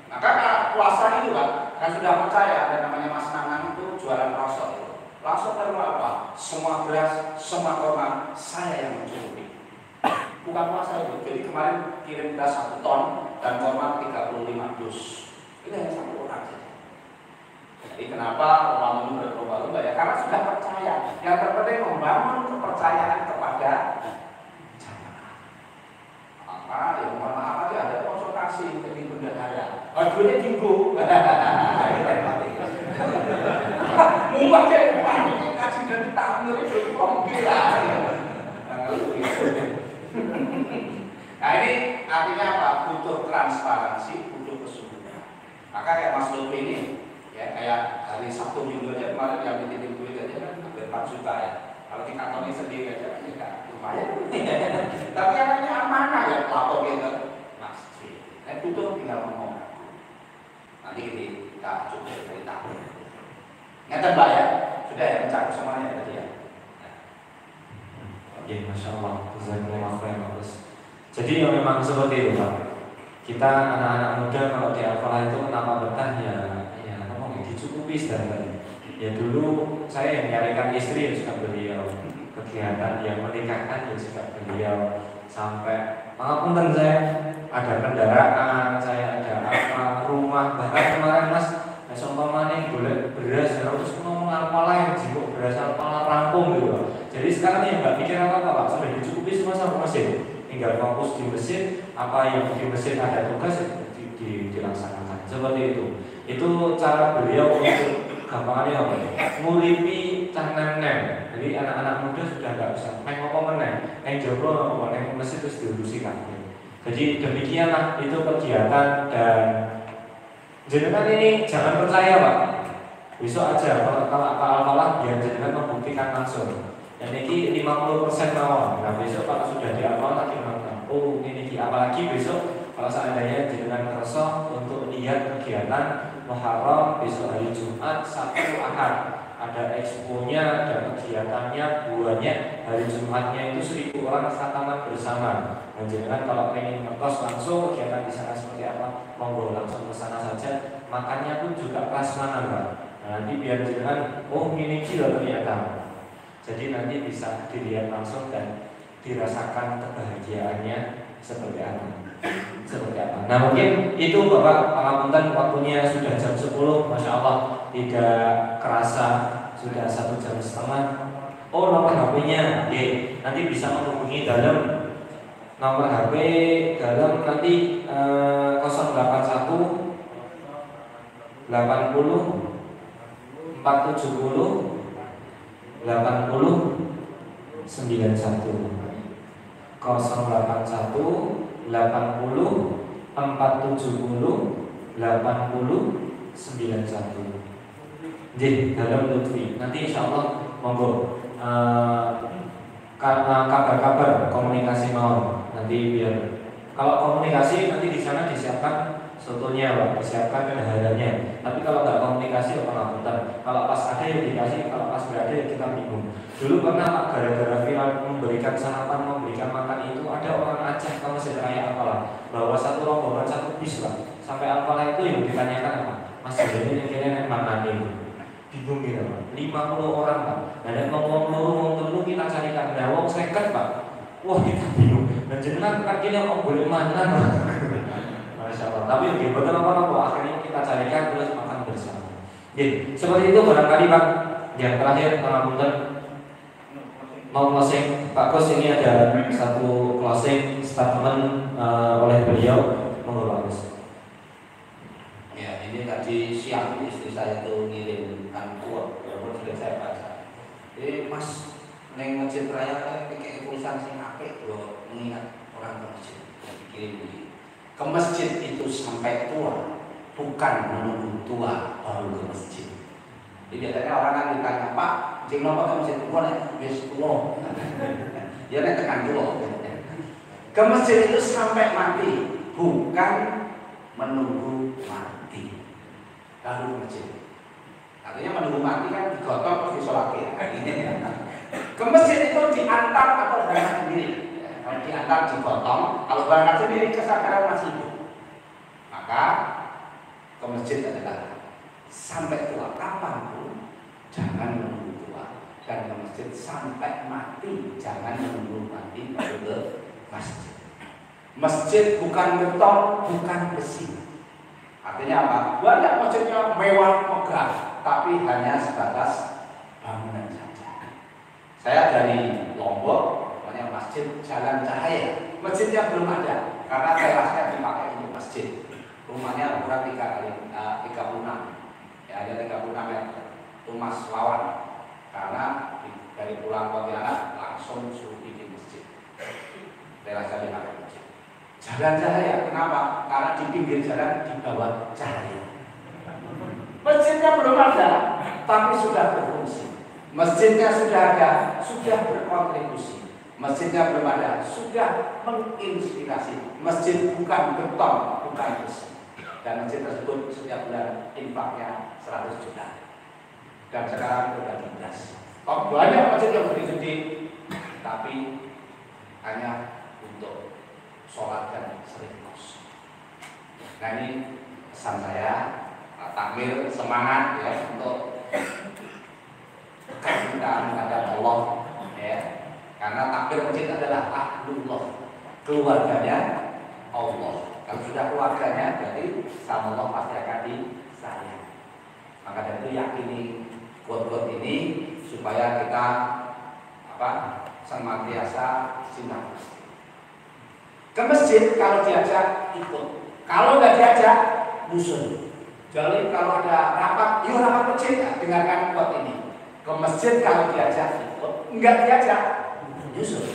Maka puasa itu kan sudah percaya ada namanya Mas Nanang itu jualan rosok. Langsung terima apa? Semua beras, semua kurma saya yang mencukupi. Bukan puasa itu. Jadi kemarin kirim beras 1 ton dan kurma 35 dus. Ini hanya 1 orang saja. Jadi kenapa orang ini berlomba-lomba ya? Karena sudah percaya. Yang terpenting membangun kepercayaan kepada jamaah. Apa? Ya mohon maaf aja ada konsultasi jadi bendahara. Duitnya tinggu. Mumpah deh, kasih dari tamu itu kompilah. Nah ini artinya apa? Butuh transparansi, butuh kesungguhan. Maka kayak Mas Lutfi ini, ya kayak hari Sabtu Minggu aja kemarin yang dititip duit aja kan hampir 4 juta ya. Kalau di kantornya sendiri aja kan tidak lumayan. Tapi yang namanya amanah ya lapor ke masjid. Nah butuh tinggal ngomong. Nanti kita coba cerita. Ngerti Mbak ya? Sudah ya mencakup semuanya tadi ya. Ya, Masya Allah, jazakumullah khairan bagus. Jadi ya memang seperti itu Pak. Kita anak-anak muda kalau di Al-Falah itu kenapa betah ya ngomong dicukupi standar. Ya dulu saya yang nyarikan istri ya juga beliau, kegiatan yang menikahkan ya juga beliau, sampai pengapunten saya ada kendaraan, saya ada apa, rumah, bahkan kemarin Mas seumpamanya boleh beras terus ngomong Al-Falah yang jibuk beras Al-Falah rampung gitu. Jadi sekarang ya nggak pikir apa-apa Pak, sudah dicukupi semua sama mesin, tinggal fokus di mesin, apa yang di mesin ada tugas dilaksanakan seperti itu. Itu cara beliau untuk gampangannya apa? Nguripi tahanan. Jadi anak-anak muda sudah nggak bisa main apa meneng, main jomblo apa main mesin terus diurusi kan. Jadi demikianlah itu kegiatan dan jenengan ini jangan percaya Pak. Besok aja kalau Al-Falah biar jenengan membuktikan langsung. Dan ini 50% mawon. Nah besok kalau sudah di Al-Falah lagi nonton. Oh ini apalagi besok kalau seandainya jenengan kerasa untuk lihat kegiatan Muharram besok hari Jumat, Sabtu, Ahad ada exponya, ada kegiatannya, buahnya hari Jumatnya itu 1000 orang khataman bersama. Dan jenengan kalau pengen ngekos langsung kegiatan di sana seperti apa, monggo langsung ke sana saja. Makannya pun juga prasmanan Pak. Nah, nanti biar jenengan oh ini gila ternyata. Jadi nanti bisa dilihat langsung dan dirasakan kebahagiaannya seperti apa. Seperti apa. Nah mungkin itu Bapak pengapunten waktunya sudah jam 10, Masya Allah tidak kerasa sudah 1 jam setengah. Oh nomor HP-nya, oke. Nanti bisa menghubungi dalam nomor HP dalam nanti 081 80 470 80 91 081 80 470 80 91 Jadi dalam Lutfi nanti insya Allah monggo kabar-kabar komunikasi mau nanti biar kalau komunikasi nanti di sana disiapkan sotonya Pak, disiapkan kendaranya. Tapi kalau nggak komunikasi apa ngapunten. Kalau pas ada yang dikasih, kalau pas nggak ada ya kita bingung. Dulu pernah Pak gara-gara viral memberikan sarapan, memberikan makan itu ada orang Aceh ke Masjid Raya Al-Falah bawa satu rombongan satu bis Pak. Sampai Al-Falah itu yang ditanyakan apa? Mas ini kira-kira mana nih? Bingung gitu Pak. 50 orang Pak. Dan ngomong dulu kita carikan. Nah, wong seket Pak. Wah kita bingung. Dan jenengan akhirnya boleh mana? Masya Allah. Tapi yang betul apa akhirnya kita carikan terus makan bersama. Jadi seperti itu barangkali Pak. Yang terakhir pengapunten mau closing Pak Kus, ini ada satu closing statement oleh beliau. Monggo Pak Kus. Ya ini tadi siang istri saya itu ngirimkan quote, walaupun sudah saya baca. Jadi Mas neng Masjid Raya kayak tulisan sing apik loh, mengingat orang ke masjid. Dikirim begini. Ke masjid itu sampai tua, bukan menunggu tua baru ke masjid. Jadi biasanya orang kan ditanya, Pak, jeng nopo ke masjid tua nih, wis tua. Ya nek tekan tua. Ke masjid itu sampai mati, bukan menunggu mati. Lalu ke masjid. Artinya menunggu mati kan digotong terus disolati. Ke masjid itu diantar atau berangkat sendiri. Kalau diantar digotong, kalau berangkat sendiri kesadaran masih hidup, maka ke masjid adalah sampai tua kapanpun jangan menunggu tua, dan ke masjid sampai mati jangan menunggu mati baru ke masjid. Masjid bukan beton, bukan besi. Artinya apa? Banyak masjidnya mewah megah, tapi hanya sebatas bangunan saja. Saya dari Lombok, Masjid Jalan Cahaya. Masjidnya belum ada karena terasnya dipakai untuk masjid. Rumahnya ukuran 36. Ya, ada 36 meter. Tumas lawan. Karena dari pulang Pontianak langsung suruh bikin masjid. Terasnya dipakai masjid. Jalan Cahaya, kenapa? Karena di pinggir jalan di bawah cahaya. Masjidnya belum ada, tapi sudah berfungsi. Masjidnya sudah ada, sudah berkontribusi. Masjidnya belum ada, sudah menginspirasi. Masjid bukan beton, bukan besi. Dan masjid tersebut setiap bulan infaknya 100 juta. Dan sekarang sudah 12. Kok banyak masjid yang gede-gede, tapi hanya untuk sholat dan sering kos. Nah ini pesan saya, takmir semangat ya untuk dekat kita kepada Allah ya. Karena takmir masjid adalah ahlullah, keluarganya Allah. Kalau sudah keluarganya berarti sama Allah pasti akan disayang. Maka dari itu yakini quote-quote ini supaya kita senantiasa cinta. Ke masjid kalau diajak ikut, kalau nggak diajak musuh. Jadi kalau ada rapat, yuk rapat masjid, dengarkan quote ini. Ke masjid kalau diajak ikut, nggak diajak musuh.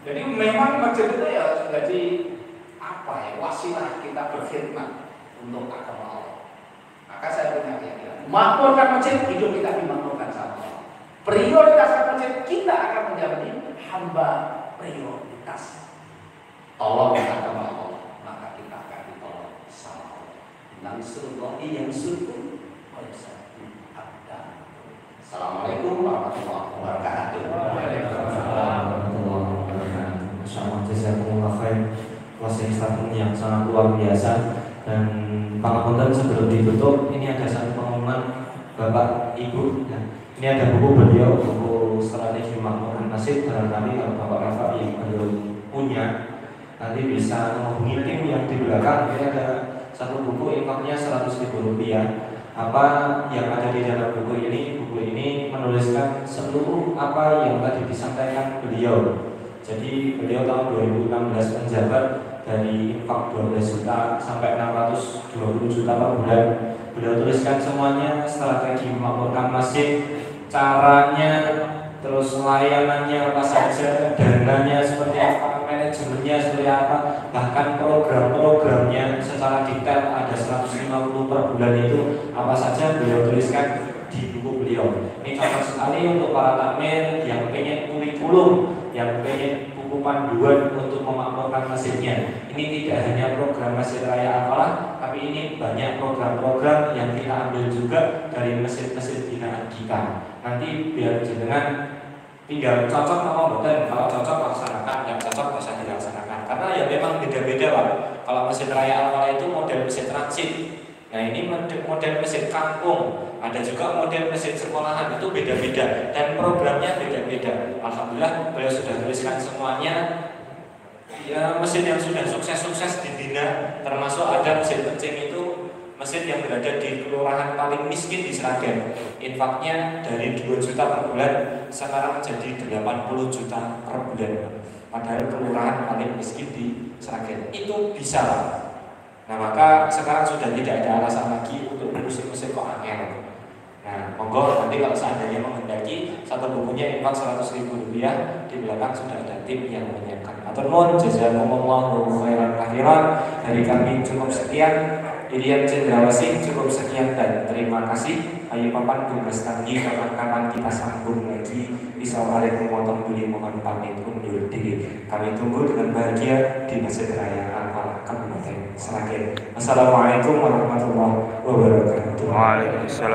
Jadi memang masjid itu ya jadi wasilah kita berkhidmat untuk agama Allah. Maka saya punya keyakinan, makmurkan masjid, hidup kita dimakmurkan sama Allah. Prioritaskan masjid, kita akan menjadi hamba prioritas. Tolong agama Allah, maka kita akan ditolong sama Allah. Nasrullahi yang surku, Assalamualaikum warahmatullahi wabarakatuh. Waalaikumsalam warahmatullahi wabarakatuh. Masyaallah, jazakumullah khair. Wasilah yang sangat luar biasa. Dan Pangapunten sebelum ditutup, ini ada satu pengumuman Bapak Ibu. Ya. Ini ada buku beliau, buku strategi makmurkan masjid. Barangkali kalau Bapak Rafa yang belum punya, nanti bisa menghubungi tim yang di belakang. Ini ada satu buku, infaknya Rp100.000. Apa yang ada di dalam buku ini menuliskan seluruh apa yang tadi disampaikan beliau. Jadi beliau tahun 2016 menjabat dari infak 12 juta sampai 620 juta per bulan. Beliau tuliskan semuanya, strategi memakmurkan masjid, caranya, terus layanannya apa saja, dananya seperti apa, manajemennya seperti apa, bahkan program-programnya secara detail ada 150 per bulan itu apa saja beliau tuliskan di buku beliau. Ini cocok sekali untuk para takmir yang pengen kurikulum, yang pengen buku panduan untuk memakmurkan masjidnya. Ini tidak hanya program Masjid Raya Al-Falah, tapi ini banyak program-program yang kita ambil juga dari masjid-masjid binaan kita. Nanti biar jenengan tinggal cocok apa betul. Kalau cocok laksanakan, yang cocok bisa dilaksanakan. Karena ya memang beda-beda Pak. Kalau Masjid Raya Al-Falah itu model masjid transit. Nah ini model masjid kampung, ada juga model masjid sekolahan, itu beda-beda dan programnya beda-beda. Alhamdulillah beliau sudah tuliskan semuanya. Ya masjid yang sudah sukses-sukses dibina, termasuk ada masjid Pencing itu masjid yang berada di kelurahan paling miskin di Sragen. Infaknya dari 2 juta per bulan sekarang menjadi 80 juta per bulan. Padahal kelurahan paling miskin di Sragen. Itu bisa Pak. Nah maka sekarang sudah tidak ada alasan lagi untuk musik-musik kok angel. Nah monggo nanti kalau seandainya menghendaki satu bukunya infak Rp100.000, di belakang sudah ada tim yang menyiapkan. Atur nuwun, jazakumullahu khairan kathiran. Dari kami cukup sekian. Irian Cendrawasih cukup sekian dan terima kasih. Ayo papan tugas tanggi, kapan-kapan kita sambung lagi. Assalamualaikum warahmatullahi wabarakatuh. Mohon pamit undur diri. Kami tunggu dengan bahagia di Masjid Raya Al-Falah Kabupaten Sragen. Assalamualaikum warahmatullahi wabarakatuh. Waalaikumsalam.